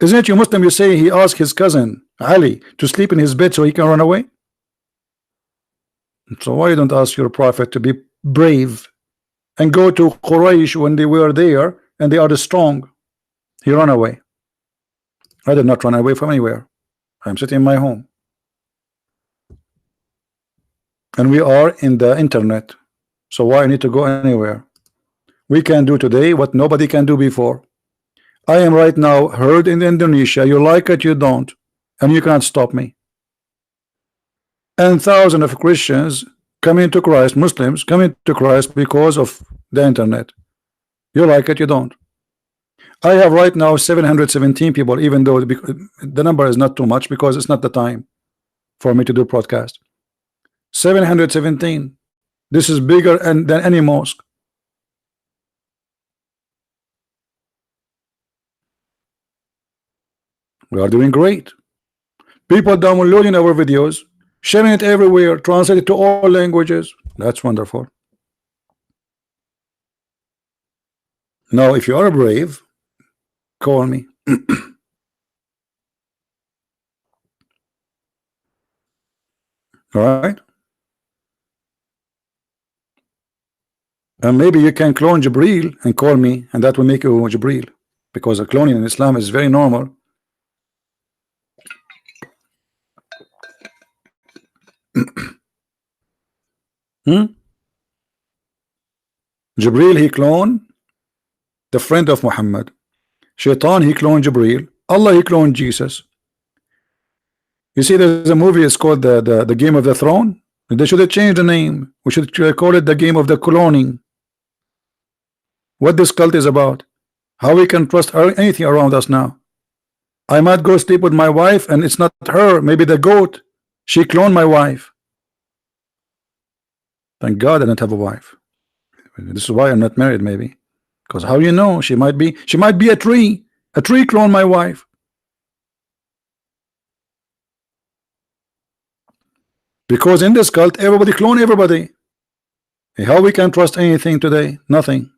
Isn't you Muslim? You say he asked his cousin Ali to sleep in his bed so he can run away. So why you don't ask your prophet to be brave and go to Quraysh when they were there and they are strong? He ran away. I did not run away from anywhere. I'm sitting in my home. And we are in the internet. So why I need to go anywhere? We can do today what nobody can do before. I am right now heard in Indonesia. You like it, you don't, and you can't stop me. And thousands of Christians coming to Christ, Muslims coming to Christ because of the internet. You like it, you don't. I have right now 717 people, even though the number is not too much because it's not the time for me to do broadcast. 717. This is bigger than any mosque. We are doing great. People downloading our videos, sharing it everywhere, translated to all languages. That's wonderful. Now, if you are brave, call me. All right. And maybe you can clone Jibril and call me, and that will make you Jibril, because a cloning in Islam is very normal. Jibril, he cloned the friend of Muhammad. Shaitan, he cloned Jibril. Allah, he cloned Jesus. You see, there's a movie, it's called the Game of the Throne. They should have changed the name. We should call it the Game of the Cloning. What this cult is about, how we can trust anything around us now. I might go sleep with my wife and it's not her, maybe the goat. She cloned my wife. Thank God I don't have a wife. This is why I'm not married, maybe. Because how you know? She might be a tree. A tree cloned my wife. Because in this cult, everybody clone everybody. How we can trust anything today? Nothing.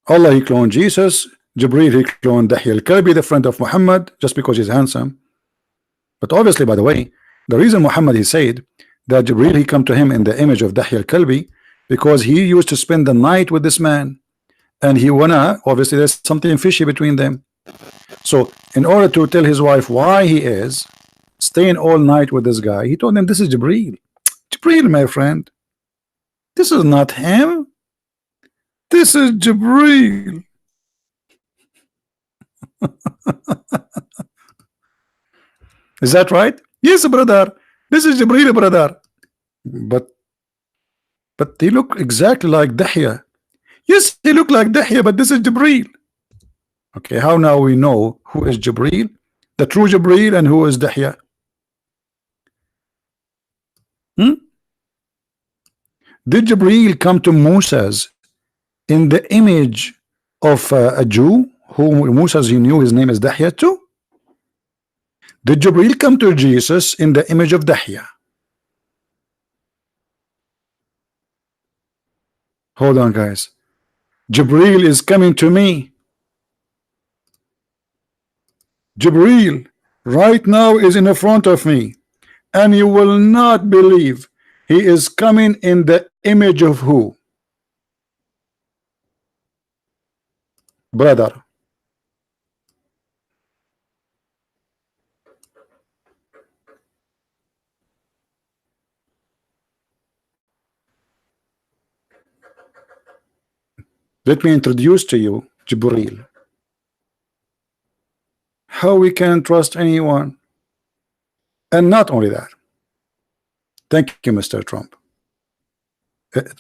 Allah, he cloned Jesus. Jibril, he cloned Dahya al-Kalbi, the friend of Muhammad, just because he's handsome. But obviously, by the way, the reason Muhammad, he said that Jibril, he come to him in the image of Dahya al-Kalbi, because he used to spend the night with this man, and he wanna, obviously there's something fishy between them. So in order to tell his wife why he is staying all night with this guy, he told him, this is Jibril. Jibril, my friend. This is not him. This is Jibreel. Is that right? Yes, brother. This is Jibreel, brother. But they look exactly like Dahya. Yes, he look like Dahya, but this is Jibreel. Okay, how now we know who is Jibreel, the true Jibreel, and who is Dahya? Did Jibreel come to Moses in the image of a Jew who Moses he knew his name is Dahya too? Did Jibreel come to Jesus in the image of Dahya? Hold on, guys. Jibreel is coming to me. Jibreel right now is in the front of me, and you will not believe he is coming in the image of who? Brother. Let me introduce to you Jibreel. How we can trust anyone? And not only that. Thank you, Mr. Trump.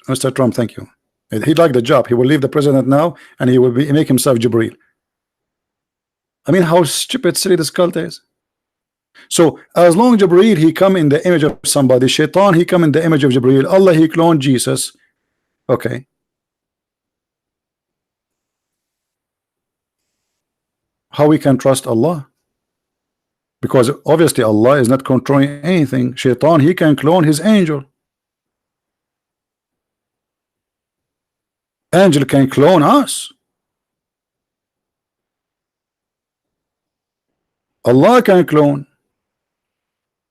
Mr. Trump, thank you. He liked the job. He will leave the president now, and he will make himself Jibreel. I mean, how stupid, silly this cult is. So, as long as Jibreel, he come in the image of somebody. Shaitan, he come in the image of Jibreel. Allah, he cloned Jesus. Okay. How we can trust Allah? Because obviously Allah is not controlling anything. Shaitan, he can clone his angel. Angel can clone us. Allah can clone.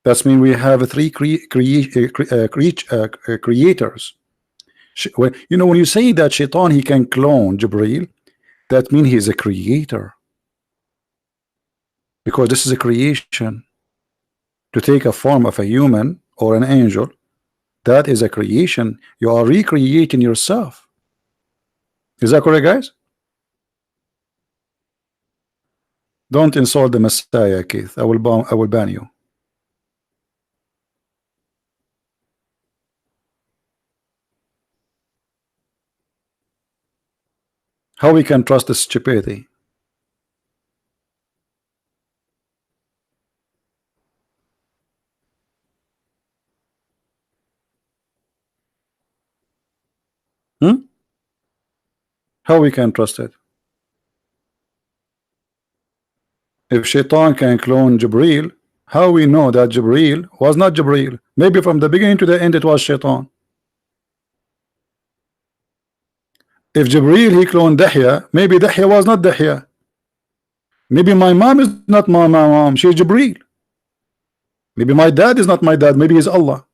That means we have three creators. You know, when you say that Shaitan, he can clone Jibreel, that means he's a creator. Because this is a creation. To take a form of a human or an angel, that is a creation. You are recreating yourself. Is that correct, guys? Don't insult the Messiah, Keith. I will ban you. How we can trust this stupidity? How we can trust it? If Shaitan can clone Jibreel, how we know that Jibreel was not Jibreel? Maybe from the beginning to the end it was Shaitan. If Jibreel he cloned Dahya, maybe Dahya was not Dahya. Maybe my mom is not my mom, she's Jibreel. Maybe my dad is not my dad, maybe he's Allah.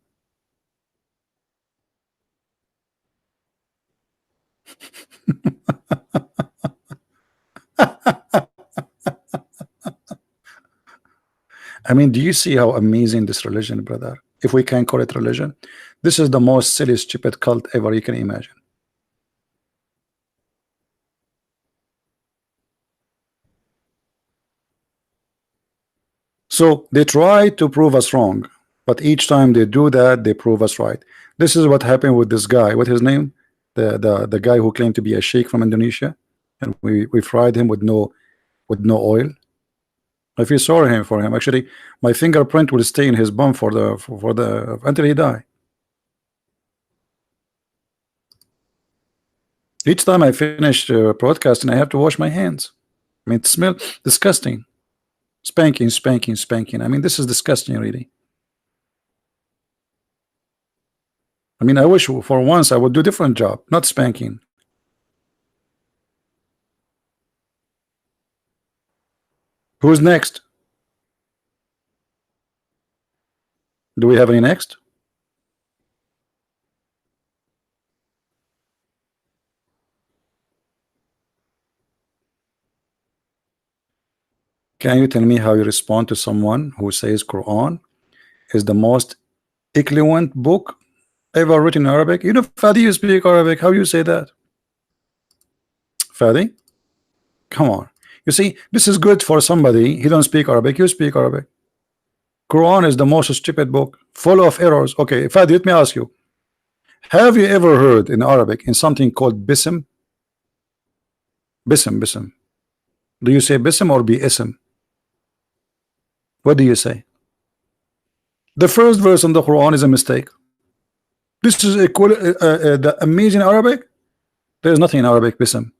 I mean, do you see how amazing this religion, brother? If we can call it religion, this is the most silly, stupid cult ever you can imagine. So they try to prove us wrong, but each time they do that, they prove us right. This is what happened with this guy. What's his name? The guy who claimed to be a sheikh from Indonesia, and we fried him with no oil. I feel sorry for him. Actually, my fingerprint will stay in his bum for the until he die. Each time I finish broadcasting, I have to wash my hands. I mean, it smells disgusting. Spanking. I mean, this is disgusting, really. I mean, I wish for once I would do a different job, not spanking. Who's next? Do we have any next? Can you tell me how you respond to someone who says Quran is the most eloquent book ever written in Arabic? You know, Fadi, you speak Arabic. How you say that? Fadi? Come on. You see, this is good for somebody. He don't speak Arabic. You speak Arabic. Quran is the most stupid book, full of errors. Okay, Fadi, let me ask you. Have you ever heard in Arabic in something called bism? Bism, bism. Do you say bism or bi-ism? What do you say? The first verse in the Quran is a mistake. This is the amazing Arabic. There's nothing in Arabic bism.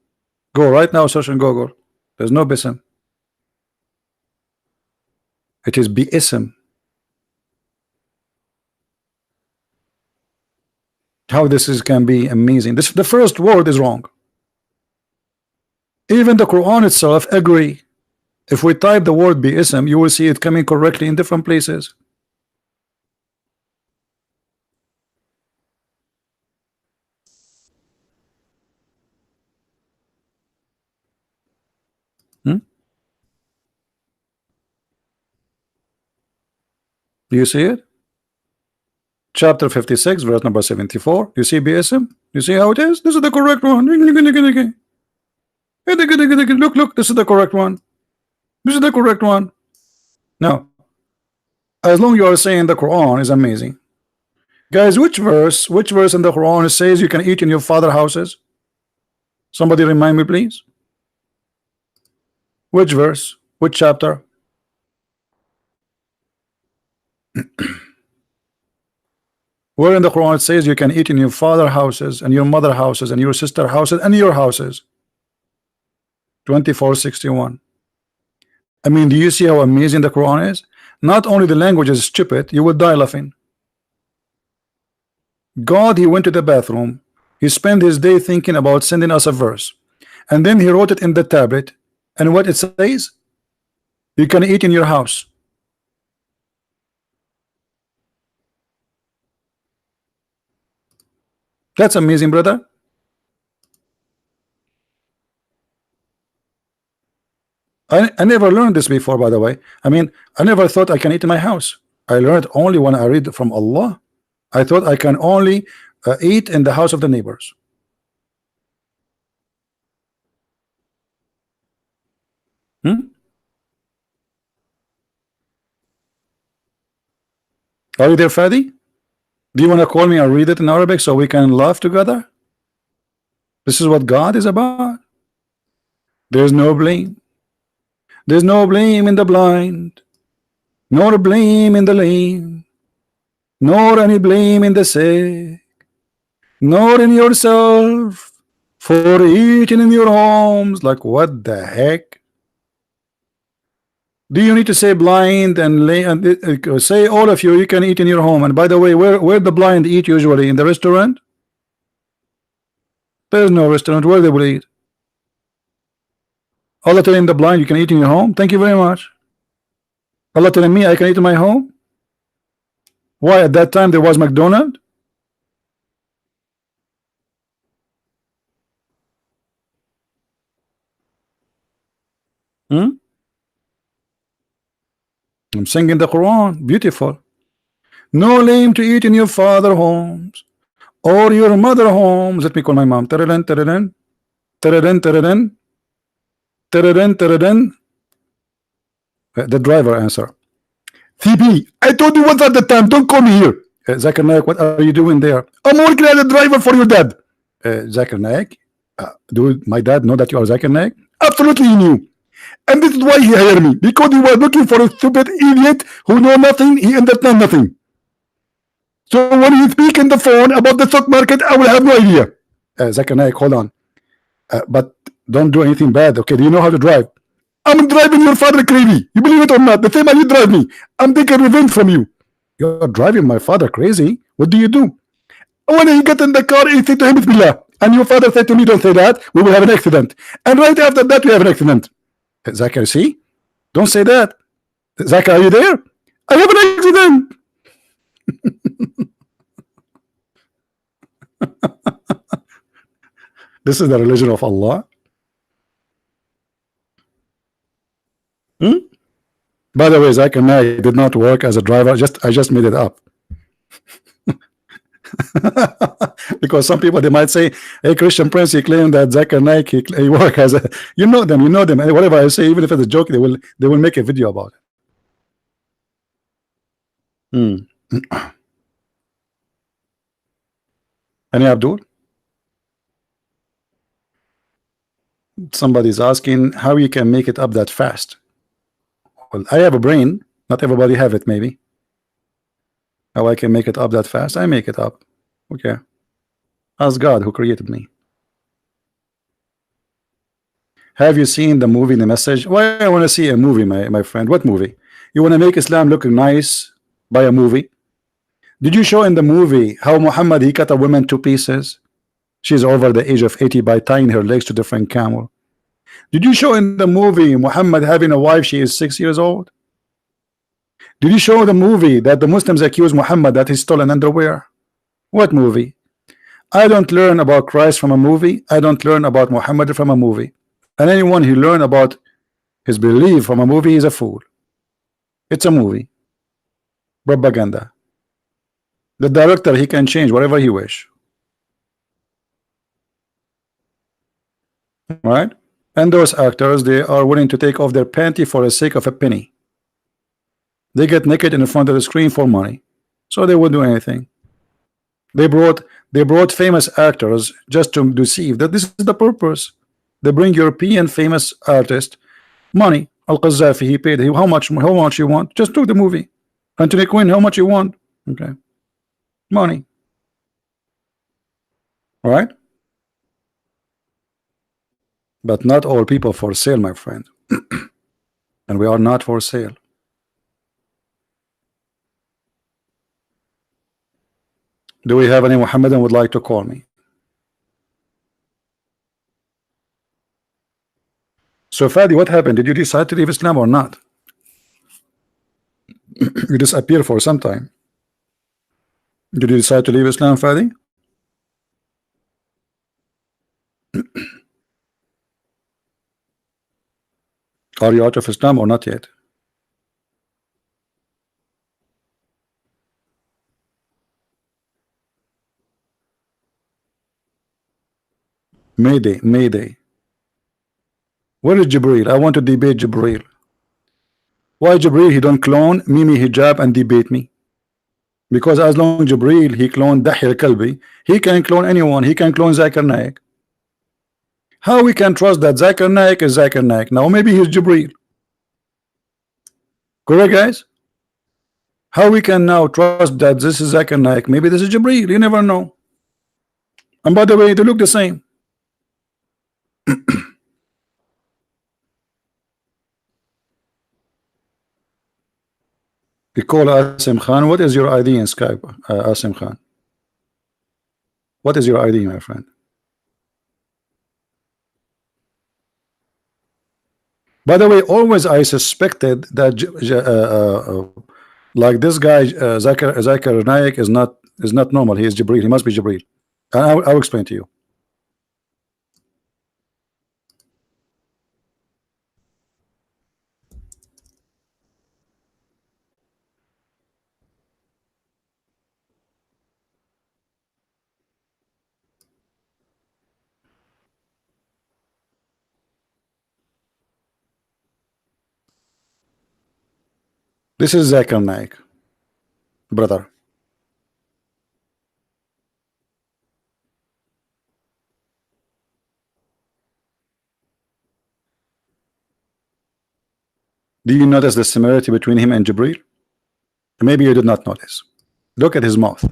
Go right now, search in Google. There's no bism. It is bi-ism. How this is can be amazing. This the first word is wrong. Even the Quran itself agree. If we type the word bi-ism, you will see it coming correctly in different places. Do you see it? Chapter 56, verse number 74. You see BSM? You see how it is? This is the correct one. Look, look, this is the correct one. This is the correct one. Now, as long you are saying the Quran is amazing. Guys, which verse in the Quran says you can eat in your father's houses? Somebody remind me, please. Which verse? Which chapter? Where in the Quran it says you can eat in your father's houses and your mother's houses and your sister's houses and your houses? 2461. I mean, do you see how amazing the Quran is? Not only the language is stupid, you would die laughing. God, he went to the bathroom, he spent his day thinking about sending us a verse, and then he wrote it in the tablet, and what it says, you can eat in your house. That's amazing, brother. I never learned this before, by the way. I mean, I never thought I can eat in my house. I learned only when I read from Allah. I thought I can only eat in the house of the neighbors. Are you there, Fadi? Do you want to call me and read it in Arabic so we can laugh together? This is what God is about. There's no blame. There's no blame in the blind, nor blame in the lame, nor any blame in the sick, nor in yourself for eating in your homes. Like, what the heck? Do you need to say blind and lay and say all of you can eat in your home? And by the way, where the blind eat usually? In the restaurant? There's no restaurant where they will eat. Allah telling the blind you can eat in your home? Thank you very much. Allah telling me I can eat in my home? Why at that time there was McDonald's? I'm singing the Quran. Beautiful. No lame to eat in your father homes or your mother homes. Let me call my mom. Taradan, taradan, taradan, taradan. The driver answer. CB, I told you once at the time, don't call me here. Zakir Naik, what are you doing there? I'm working as a driver for your dad. Zakir Naik, do my dad know that you are Zakir Naik? Absolutely he knew. And this is why he hired me, because he was looking for a stupid idiot who know nothing, he understands nothing. So when he speak in the phone about the stock market, I will have no idea. Zakir Naik, hold on. But don't do anything bad, okay? Do you know how to drive? I'm driving your father crazy. You believe it or not? The same as you drive me. I'm taking revenge from you. You're driving my father crazy? What do you do? When he got in the car, he said to him, Bismillah. And your father said to me, don't say that. We will have an accident. And right after that, we have an accident. Zakir, see? Don't say that. Zakir, are you there? I have an accident. This is the religion of Allah. By the way, Zakir Naik did not work as a driver. I just made it up. Because some people, they might say, hey, Christian Prince, he claimed that Zakir Naik, he work as a, you know them, and whatever I say, even if it's a joke, they will make a video about it. Any Abdul? Somebody's asking how you can make it up that fast. Well, I have a brain, not everybody have it. Maybe how I can make it up that fast? I make it up. Okay, ask God who created me. Have you seen the movie The Message? Why I want to see a movie, my friend? What movie? You want to make Islam look nice by a movie? Did you show in the movie how Muhammad, he cut a woman to pieces? She's over the age of 80 by tying her legs to different camel. Did you show in the movie Muhammad having a wife, she is 6 years old? Did you show the movie that the Muslims accuse Muhammad that he stole an underwear? What movie? I don't learn about Christ from a movie. I don't learn about Muhammad from a movie. And anyone who learn about his belief from a movie is a fool. It's a movie. Propaganda. The director, he can change whatever he wish. Right? And those actors, they are willing to take off their panty for the sake of a penny. They get naked in front of the screen for money, so they would do anything. They brought famous actors just to deceive that this is the purpose. They bring European famous artist money. Al-Qaddafi, he paid. How much you want? Just do the movie. Anthony Quinn, how much you want? Okay, money. All right. But not all people for sale, my friend. And we are not for sale. Do we have any Muhammadan would like to call me? So Fadi, what happened? Did you decide to leave Islam or not? You disappear for some time. Did you decide to leave Islam, Fadi? Are you out of Islam or not yet? Mayday, Mayday. Where is Jibreel? I want to debate Jibreel. Why Jibreel he don't clone Mimi Hijab and debate me? Because as long Jibreel he cloned Dahir Kalbi, he can clone anyone. He can clone Zakir Naik. How we can trust that Zakir Naik is Zakir Naik? Now maybe he's Jibreel. Correct, guys? How we can now trust that this is Zakir Naik? Maybe this is Jibreel. You never know. And by the way, they look the same. We call Asim Khan. What is your ID in Skype, Asim Khan? What is your ID, my friend? By the way, always I suspected that like this guy Zakir Naik is not normal. He is Jibreel. He must be Jibreel. And I'll explain to you. This is Zakir Naik, brother. Do you notice the similarity between him and Jibreel? Maybe you did not notice. Look at his mouth.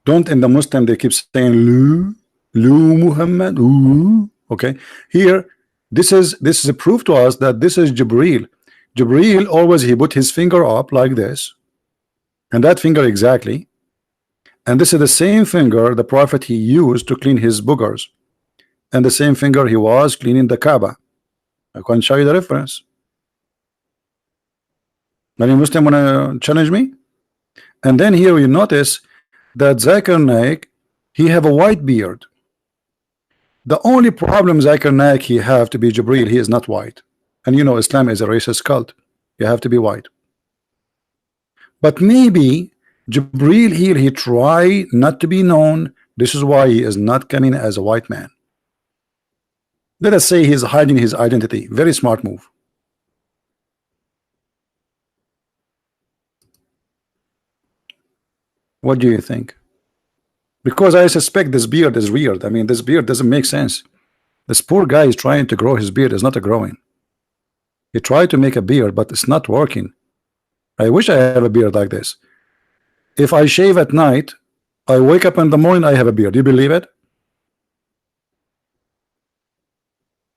Don't in the Muslim they keep saying Lu Muhammad. Ooh. Okay, here this is a proof to us that this is Jibreel. Jibreel always he put his finger up like this, and that finger exactly, and this is the same finger the Prophet he used to clean his boogers, and the same finger he was cleaning the Kaaba. I can show you the reference. Any Muslim wanna challenge me? And then here you notice that Zakir Naik he have a white beard. The only problem Zakir Naik he have to be Jibreel, he is not white. And you know Islam is a racist cult. You have to be white. But maybe Jibril here, he try not to be known. This is why he is not coming as a white man. Let us say he's hiding his identity. Very smart move. What do you think? Because I suspect this beard is weird. I mean, this beard doesn't make sense. This poor guy is trying to grow his beard. Is not a growing. He tried to make a beard, but it's not working. I wish I have a beard like this. If I shave at night, I wake up in the morning, I have a beard. Do you believe it?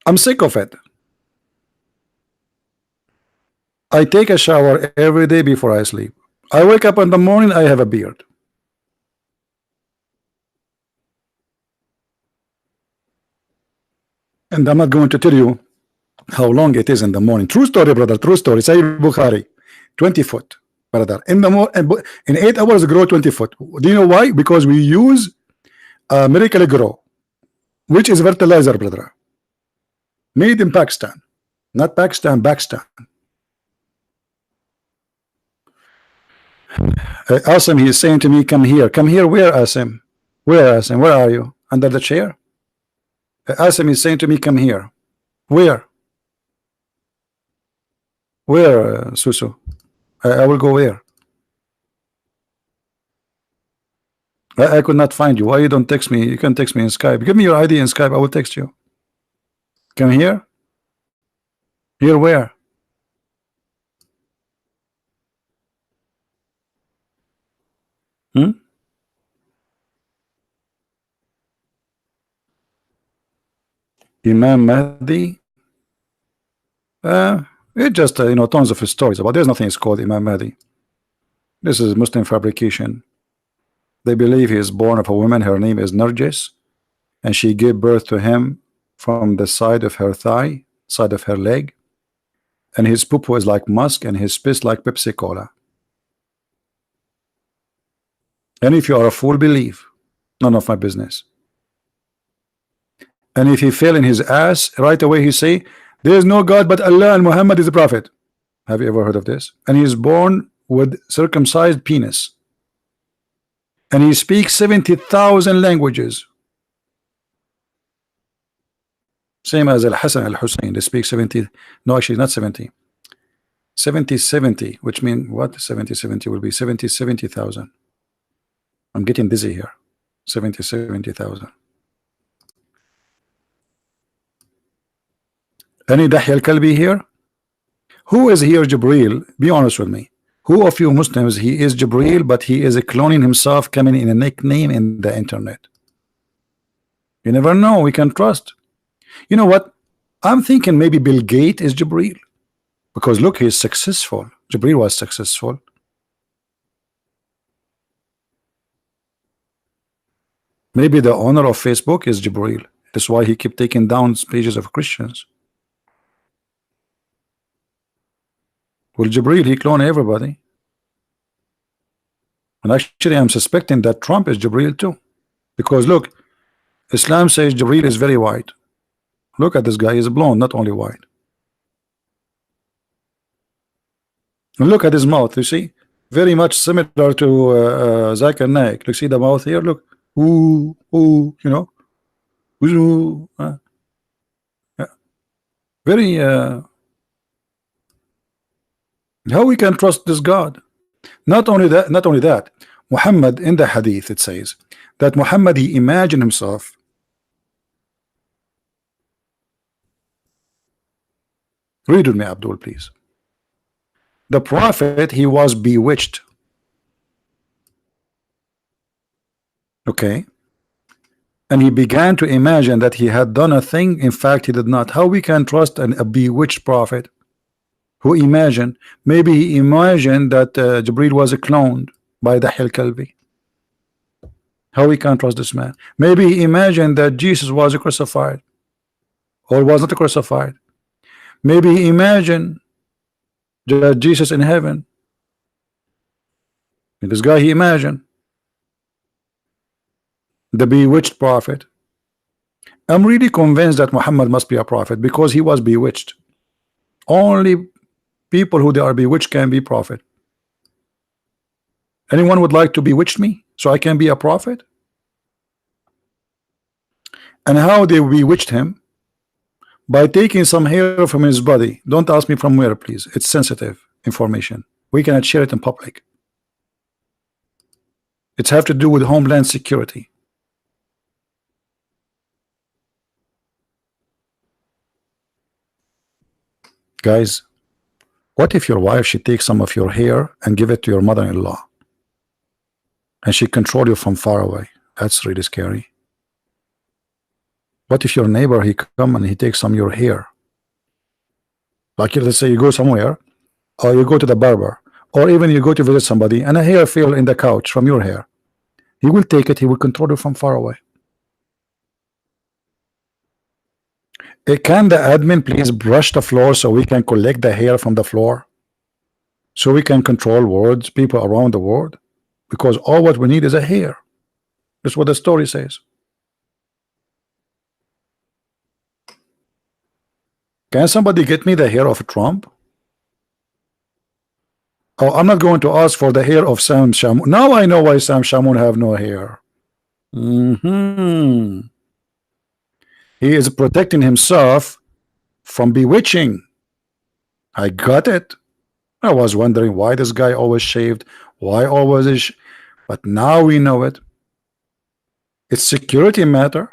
I'm sick of it. I take a shower every day before I sleep. I wake up in the morning, I have a beard. And I'm not going to tell you how long it is in the morning. True story, brother. True story. Sahih Bukhari, 20 foot, brother. In 8 hours, grow 20 foot. Do you know why? Because we use Miracle Grow, which is fertilizer, brother. Made in Pakistan, not Pakistan, Pakistan. Asim, he is saying to me, come here. Come here. Where, Asim? Where, Asim? Where are you? Under the chair? Asim is saying to me, come here. Where? Where, Susu? I will go where? I could not find you. Why you don't text me? You can text me in Skype. Give me your ID in Skype. I will text you. Come here. Here where? Imam Mahdi. It just tons of stories about. There's nothing is called Imam Mahdi. This is Muslim fabrication. They believe he is born of a woman. Her name is Nargis, and she gave birth to him from the side of her thigh, side of her leg, and his poop was like musk, and his piss like Pepsi Cola. And if you are a fool, believe. None of my business. And if he fell in his ass, right away he say, there is no God but Allah and Muhammad is the prophet. Have you ever heard of this? And he is born with circumcised penis. And he speaks 70,000 languages. Same as Al-Hassan Al-Hussein. They speak 70. No, actually not 70. 70, which means what? 70 will be 70,000. I'm getting dizzy here. 70,000. Any Dahi al-Kalbi here? Who is here Jibril? Be honest with me. Who of you Muslims, he is Jibril, but he is cloning himself, coming in a nickname in the internet? You never know. We can trust. You know what? I'm thinking maybe Bill Gates is Jibril. Because look, he's successful. Jibril was successful. Maybe the owner of Facebook is Jibril. That's why he kept taking down pages of Christians. Well, Jibril, he cloned everybody. And actually, I'm suspecting that Trump is Jibril too. Because look, Islam says Jibril is very white. Look at this guy, he's blonde, not only white. And look at his mouth, you see? Very much similar to Zakir Naik. Look, see the mouth here? Look. Ooh, ooh, Ooh, yeah. Very how we can trust this God? Not only that, Muhammad, in the hadith it says that Muhammad, he imagined himself read with me, Abdul, please. The prophet, he was bewitched. Okay, and he began to imagine that he had done a thing. In fact, he did not. How we can trust a bewitched prophet who imagined? Maybe he imagined that Jibril was cloned by the Kalbi. How we can trust this man? Maybe he imagined that Jesus was crucified or was not crucified. Maybe he imagined that Jesus in heaven. And this guy, he imagined the bewitched prophet. I'm really convinced that Muhammad must be a prophet because he was bewitched. Only people who they are bewitched can be prophet? Anyone would like to bewitch me so I can be a prophet? And how they bewitched him? By taking some hair from his body. Don't ask me from where, please. It's sensitive information. We cannot share it in public. It's have to do with homeland security. Guys, what if your wife, she takes some of your hair and give it to your mother-in-law, and she control you from far away? That's really scary. What if your neighbor, he come and he takes some of your hair? Like, let's say you go somewhere, or you go to the barber, or even you go to visit somebody, and a hair fell in the couch from your hair. He will take it, he will control you from far away. Can the admin please brush the floor so we can collect the hair from the floor? So we can control words, people around the world? Because all what we need is a hair. That's what the story says. Can somebody get me the hair of Trump? Oh, I'm not going to ask for the hair of Sam Shamoun. Now I know why Sam Shamoun have no hair. He is protecting himself from bewitching. I got it. I was wondering why this guy always shaved, why always is, but now we know it. It's security matter.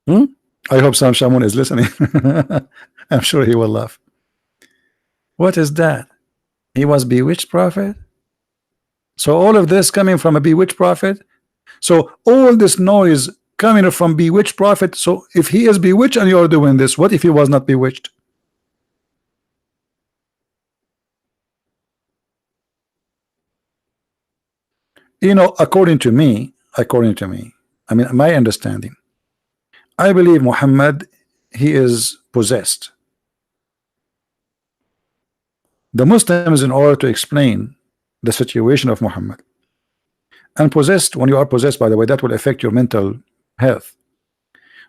I hope Sam Shamoun is listening. I'm sure he will laugh. What is that? He was bewitched prophet? So all of this coming from a bewitched prophet? So all this noise coming from bewitched prophet. So if he is bewitched and you're doing this, what if he was not bewitched? You know, according to me, I mean, my understanding, I believe Muhammad, he is possessed. The Muslims, in order to explain the situation of Muhammad, and possessed, when you are possessed, by the way, that will affect your mental health.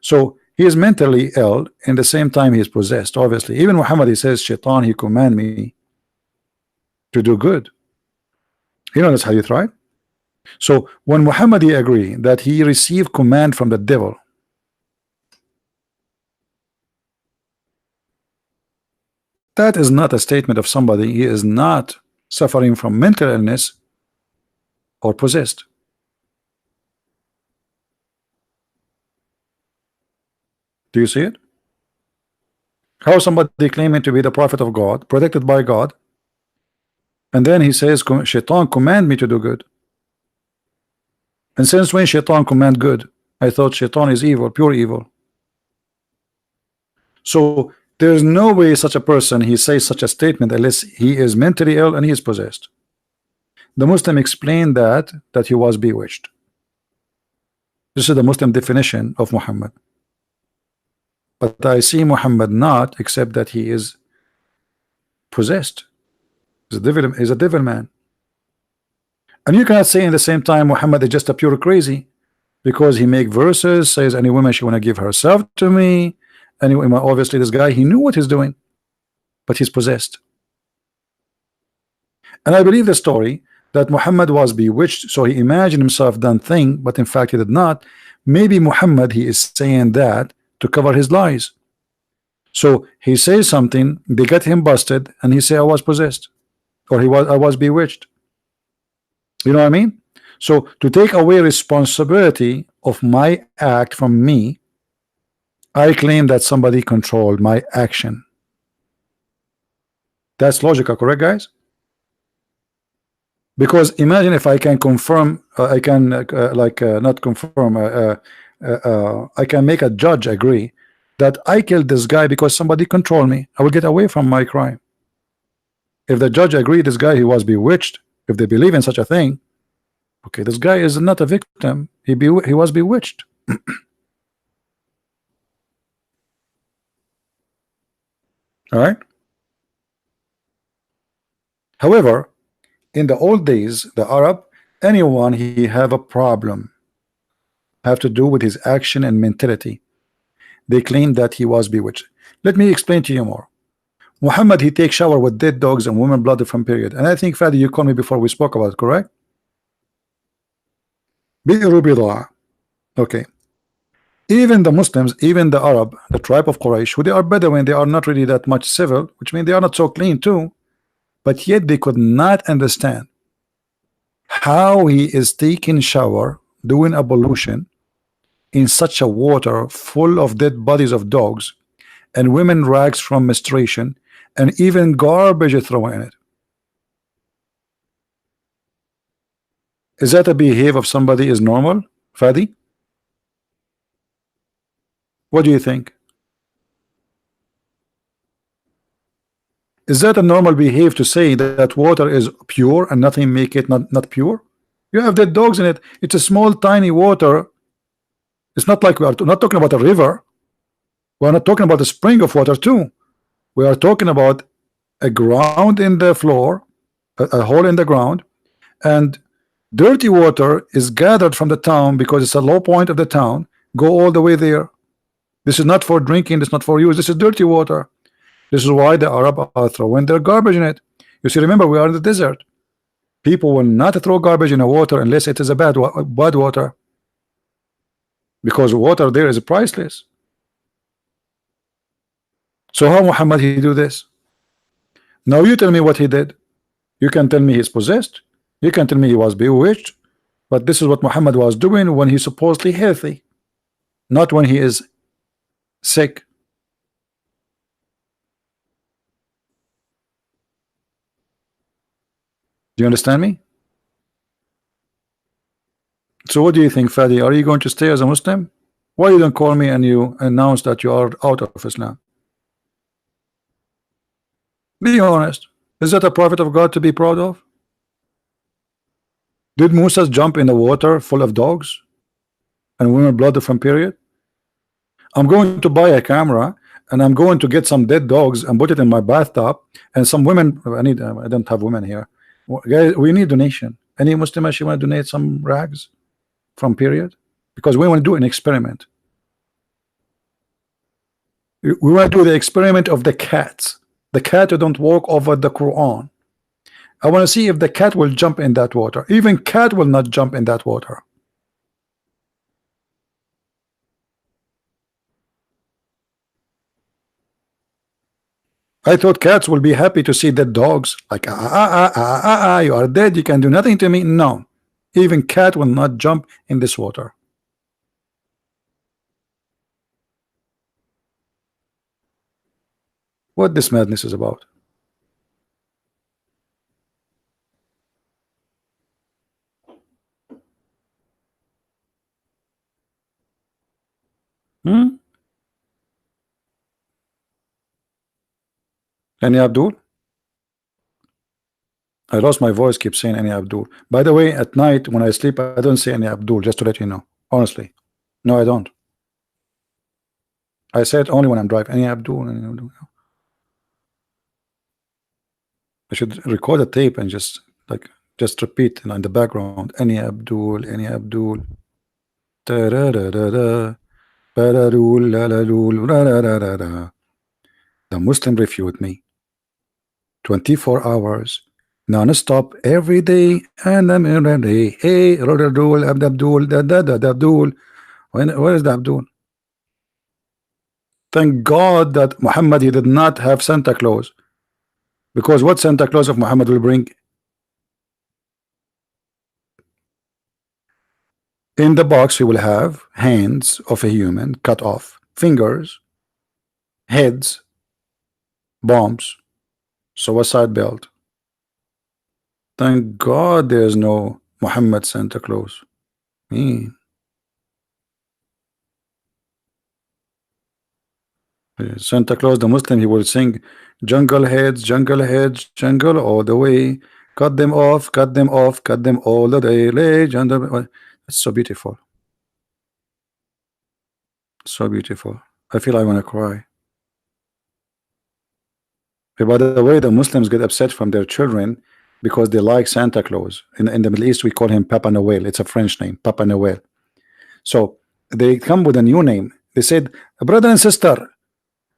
So he is mentally ill, in the same time he is possessed. Obviously, even Muhammad, he says, Shaitan, he command me to do good. You know, that's hadith, right? So when Muhammad, he agree that he received command from the devil, that is not a statement of somebody he is not suffering from mental illness or possessed. Do you see it? How somebody claiming to be the prophet of God, protected by God, and then he says, Shaitan command me to do good. And since when Shaitan command good? I thought Shaitan is evil, pure evil. So there's no way such a person, he says such a statement unless he is mentally ill and he is possessed. The Muslim explained that he was bewitched. This is the Muslim definition of Muhammad. But I see Muhammad not, except that he is possessed. He's a devil man. And you cannot say in the same time Muhammad is just a pure crazy, because he make verses, says any woman she want to give herself to me. Anyway, obviously this guy, he knew what he's doing, but he's possessed. And I believe the story that Muhammad was bewitched, so he imagined himself done thing, but in fact he did not. Maybe Muhammad, he is saying that to cover his lies. So he says something, they get him busted, and he say I was possessed, or I was bewitched. You know what I mean? So to take away responsibility of my act from me, I claim that somebody controlled my action. That's logical, correct, guys? Because imagine if I can confirm, I can not confirm, I can make a judge agree that I killed this guy because somebody controlled me. I will get away from my crime. If the judge agreed this guy, he was bewitched, if they believe in such a thing, okay, this guy is not a victim, he was bewitched. All right. However, in the old days, the Arab, anyone he have a problem have to do with his action and mentality, they claim that he was bewitched. Let me explain to you more. Muhammad, he takes shower with dead dogs and women blood from period. And I think, Fadi, you called me before we spoke about it, correct? بئر بضاعة. Okay. Even the Muslims, even the Arab, the tribe of Quraysh, who they are Bedouin, they are not really that much civil, which means they are not so clean too. But yet they could not understand how he is taking shower, doing ablution in such a water full of dead bodies of dogs and women rags from menstruation and even garbage thrown in it. Is that a behavior of somebody is normal, Fadi? What do you think? Is that a normal behavior to say that water is pure and nothing make it not pure? You have dead dogs in it. It's a small tiny water. It's not like we are not talking about a river. We are not talking about a spring of water too. We are talking about a ground in the floor, a hole in the ground, and dirty water is gathered from the town because it's a low point of the town. Go all the way there. This is not for drinking. This is not for use. This is dirty water. This is why the Arab are throwing their garbage in it. You see, remember, we are in the desert. People will not throw garbage in the water unless it is a bad water, because water there is priceless. So how Muhammad he do this? Now you tell me what he did. You can tell me he's possessed. You can tell me he was bewitched. But this is what Muhammad was doing when he's supposedly healthy, not when he is sick. Do you understand me? So what do you think, Fadi? Are you going to stay as a Muslim? Why you don't call me and you announce that you are out of Islam? Be honest. Is that a prophet of God to be proud of? Did Musa jump in the water full of dogs and women blood from period? I'm going to buy a camera and I'm going to get some dead dogs and put it in my bathtub, and some women, I don't have women here. Guys, we need donation. Any Muslim actually want to donate some rags from period? Because we want to do an experiment. We want to do the experiment of the cats. The cat who don't walk over the Quran. I want to see if the cat will jump in that water. Even cat will not jump in that water. I thought cats will be happy to see dead dogs. Like, you are dead, you can do nothing to me. No, even cat will not jump in this water. What this madness is about? Any Abdul? I lost my voice, keep saying any Abdul. By the way, at night when I sleep, I don't say any Abdul, just to let you know. Honestly. No, I don't. I say it only when I'm driving. Any Abdul, any Abdul. I should record a tape and just repeat in the background. Any Abdul, any Abdul. The Muslim refute me. 24 hours, non-stop, every day, and I'm ready. Hey, Abdul, Abdul. Where is the Abdul? Thank God that Muhammad, he did not have Santa Claus. Because what Santa Claus of Muhammad will bring? In the box, he will have hands of a human cut off, fingers, heads, bombs, suicide belt. Thank God there's no Muhammad Santa Claus. Santa Claus, the Muslim, he will sing jungle heads, jungle all the way. Cut them off, cut them off, cut them all the day. It's so beautiful. So beautiful. I feel I want to cry. By the way, the Muslims get upset from their children because they like Santa Claus. In the Middle East, we call him Papa Noel. It's a French name, Papa Noel. So they come with a new name. They said, brother and sister,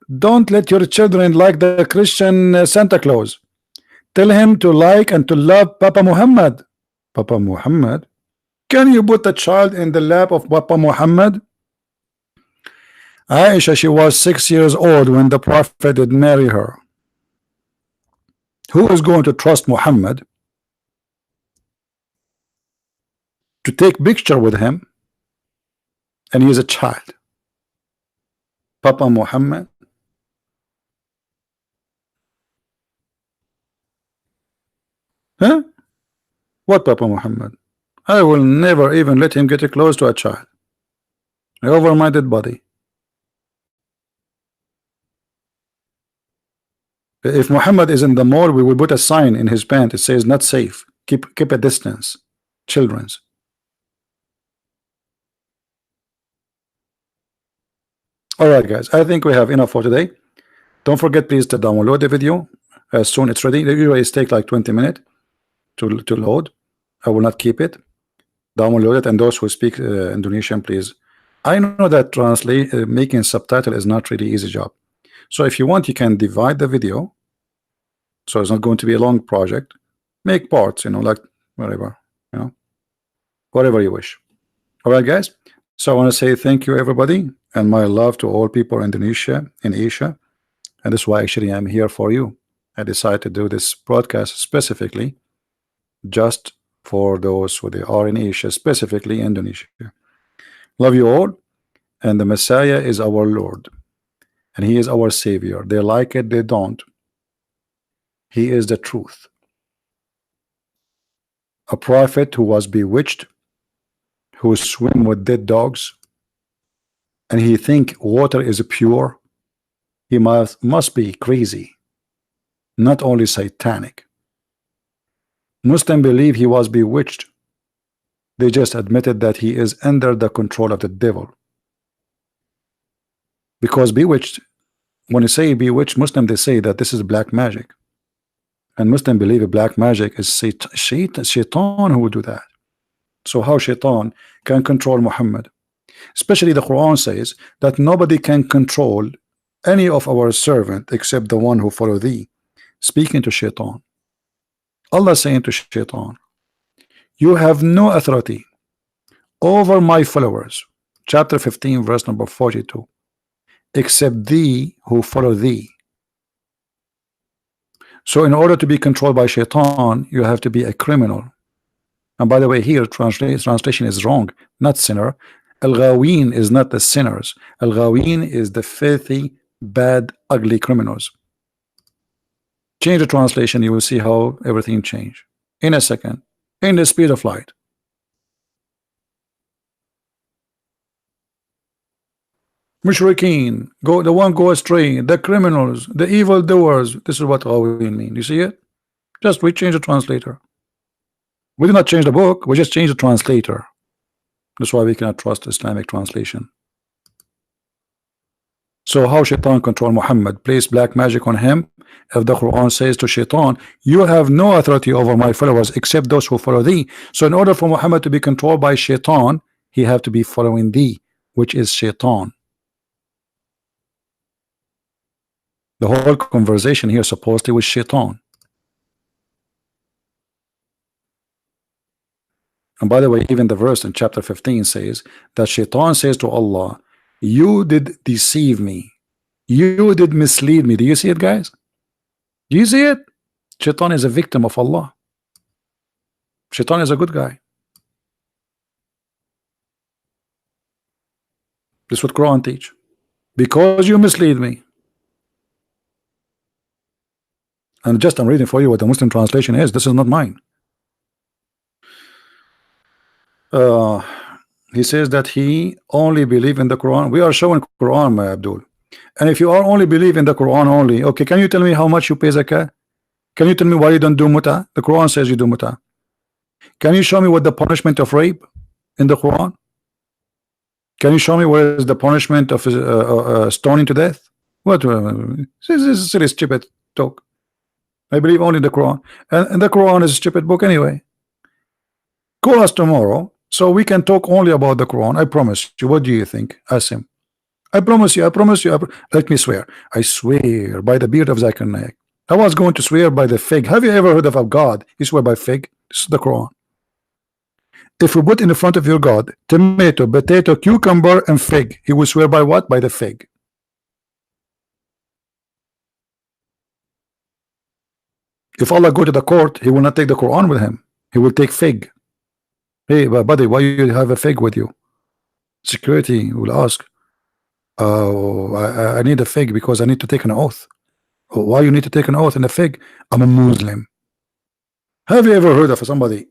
Don't let your children like the Christian Santa Claus. Tell him to like and to love Papa Muhammad. Papa Muhammad? Can you put a child in the lap of Papa Muhammad? Aisha, she was 6 years old when the Prophet did marry her. Who is going to trust Muhammad to take picture with him, and he is a child? Papa Muhammad? Huh? What Papa Muhammad? I will never even let him get close to a child. Over my dead body. If Muhammad is in the mall, we will put a sign in his pant. It says not safe. Keep a distance. Children's. Alright guys, I think we have enough for today. Don't forget please to download the video as soon as it's ready. The video is take like 20 minutes to load. I will not keep it. Download it, and those who speak Indonesian, please. I know that making subtitle is not really easy job. So if you want, you can divide the video, so it's not going to be a long project. Make parts, you know, like whatever, you know, whatever you wish. All right, guys. So I want to say thank you, everybody, and my love to all people in Indonesia, in Asia, and this is why actually I'm here for you. I decided to do this broadcast specifically just for those who they are in Asia, specifically Indonesia. Love you all, and the Messiah is our Lord, and he is our Savior. They like it, they don't. He is the truth. A prophet who was bewitched, who swim with dead dogs, and he think water is pure. He must be crazy, not only satanic. Muslims believe he was bewitched. They just admitted that he is under the control of the devil. Because bewitched, when you say bewitched, Muslim, they say that this is black magic. And Muslim believe black magic is shaitan who would do that. So how shaitan can control Muhammad? Especially the Quran says that nobody can control any of our servant except the one who follow thee. Speaking to shaitan. Allah saying to shaitan, you have no authority over my followers. Chapter 15 verse number 42. Except thee who follow thee. So in order to be controlled by shaitan, you have to be a criminal. And by the way, here translation is wrong, not sinner. Al-Ghaween is not the sinners. Al-Ghaween is the filthy, bad, ugly criminals. Change the translation, you will see how everything changed in a second, in the speed of light. Mushrikeen, the one go astray, the criminals, the evil doers. This is what we mean. You see it? Just we change the translator. We did not change the book, we just changed the translator. That's why we cannot trust Islamic translation. So how shaitan control Muhammad? Place black magic on him. If the Quran says to shaitan, you have no authority over my followers except those who follow thee. So in order for Muhammad to be controlled by shaitan, he have to be following thee, which is shaitan. The whole conversation here supposedly was shaitan. And by the way, even the verse in chapter 15 says that shaitan says to Allah, you did deceive me, you did mislead me. Do you see it, guys? Do you see it? Shaitan is a victim of Allah. Shaitan is a good guy. This is what Quran teach. Because you mislead me. And just I'm reading for you what the Muslim translation is. This is not mine. He says that he only believe in the Quran. We are showing Quran, my Abdul. And if you are only believe in the Quran only, okay, can you tell me how much you pay zakah? Can you tell me why you don't do muta? The Quran says you do muta. Can you show me what the punishment of rape in the Quran? Can you show me where is the punishment of stoning to death? What? This is silly, stupid talk. I believe only in the Quran, and the Quran is a stupid book anyway. Call us tomorrow so we can talk only about the Quran. I promise you. What do you think? Ask him. I promise you, I promise you, let me swear. I swear by the beard of Zakir Naik. I was going to swear by the fig. Have you ever heard of a God? You swear by fig? This is the Quran. If we put in the front of your God tomato, potato, cucumber, and fig, he will swear by what? By the fig. If Allah go to the court, he will not take the Quran with him. He will take fig. Hey, buddy, why you have a fig with you? Security will ask. I need a fig because I need to take an oath. Why you need to take an oath in a fig? I'm a Muslim. Have you ever heard of somebody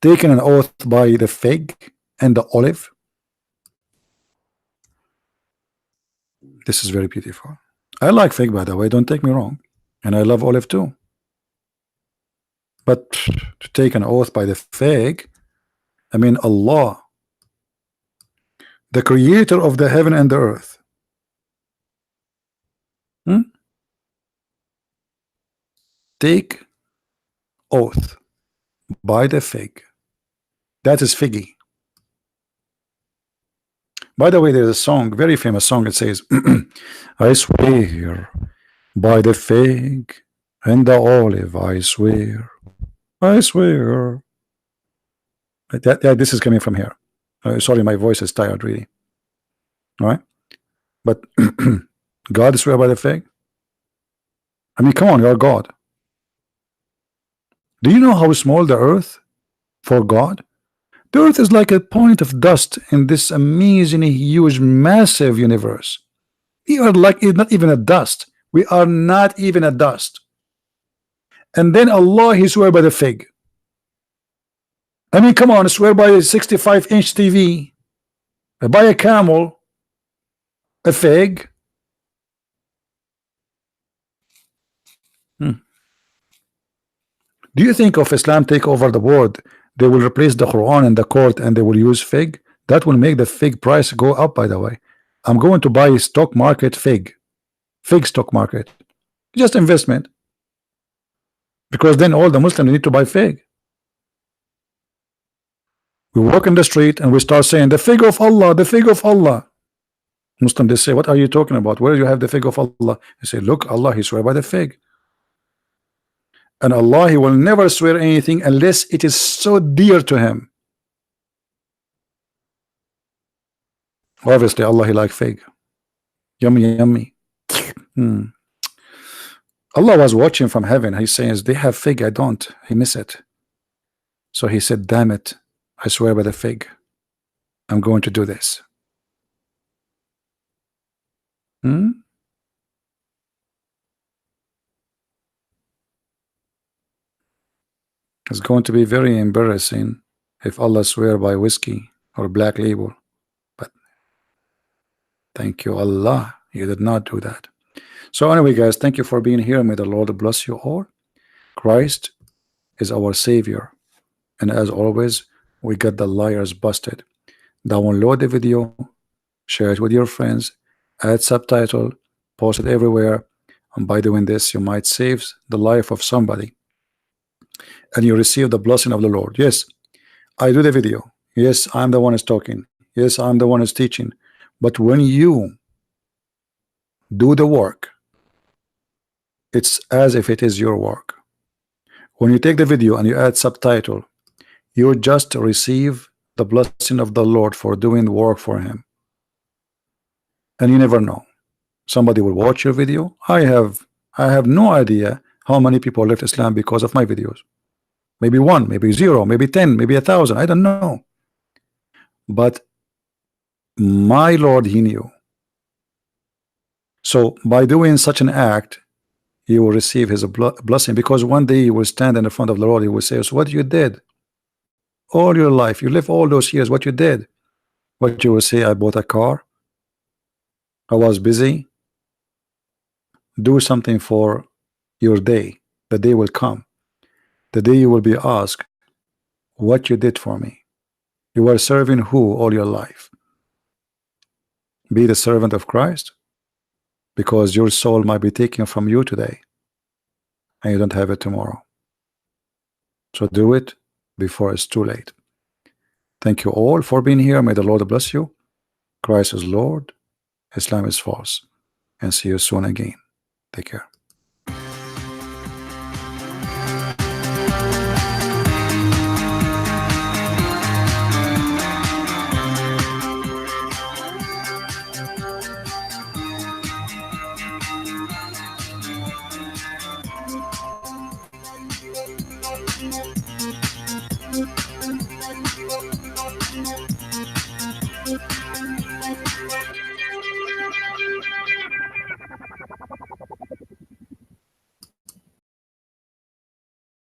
taking an oath by the fig and the olive? This is very beautiful. I like fig, by the way, don't take me wrong, and I love olive too. But to take an oath by the fig, I mean Allah, the creator of the heaven and the earth, take oath by the fig. That is figgy. By the way, there's a song, very famous song. It says, I swear by the fig and the olive, I swear. I swear. This is coming from here. Sorry, my voice is tired, really. All right, but God swear by the fig. I mean, come on, you're God. Do you know how small the earth for God? The earth is like a point of dust in this amazingly huge, massive universe. We are like not even a dust. We are not even a dust. And then Allah, he swear by the fig. I mean, come on, swear by a 65-inch TV, by a camel, a fig. Do you think if Islam take over the world, they will replace the Quran in the court and they will use fig? That will make the fig price go up, by the way. I'm going to buy a stock market fig stock market, just investment, because then all the Muslims need to buy fig. We walk in the street and we start saying the fig of Allah, the fig of Allah. Muslims, they say, what are you talking about? Where do you have the fig of Allah? They say, look, Allah, he swear by the fig. And Allah, he will never swear anything unless it is so dear to him. Obviously, Allah, he like fig. Yummy, yummy. Allah was watching from heaven. He says, they have fig, I don't. He miss it. So he said, damn it, I swear by the fig, I'm going to do this. It's going to be very embarrassing if Allah swear by whiskey or black label. But thank you, Allah, you did not do that. So anyway, guys, thank you for being here. May the Lord bless you all. Christ is our Savior. And as always, we got the liars busted. Download the video, share it with your friends, add subtitle, post it everywhere. And by doing this, you might save the life of somebody. And you receive the blessing of the Lord. Yes, I do the video. Yes, I'm the one who's talking. Yes, I'm the one who's teaching. But when you do the work, it's as if it is your work. When you take the video and you add subtitle, you just receive the blessing of the Lord for doing the work for him. And you never know, somebody will watch your video. I have no idea how many people left Islam because of my videos. Maybe 1, maybe 0, maybe 10, maybe 1,000. I don't know. But my Lord, he knew. So by doing such an act, you will receive his blessing, because one day you will stand in the front of the Lord. He will say, so what you did all your life, you live all those years, what you did? What you will say, I bought a car, I was busy. Do something for your day. The day will come. The day you will be asked what you did for me. You were serving who all your life? Be the servant of Christ, because your soul might be taken from you today and you don't have it tomorrow. So do it before it's too late. Thank you all for being here. May the Lord bless you. Christ is Lord. Islam is false. And see you soon again. Take care.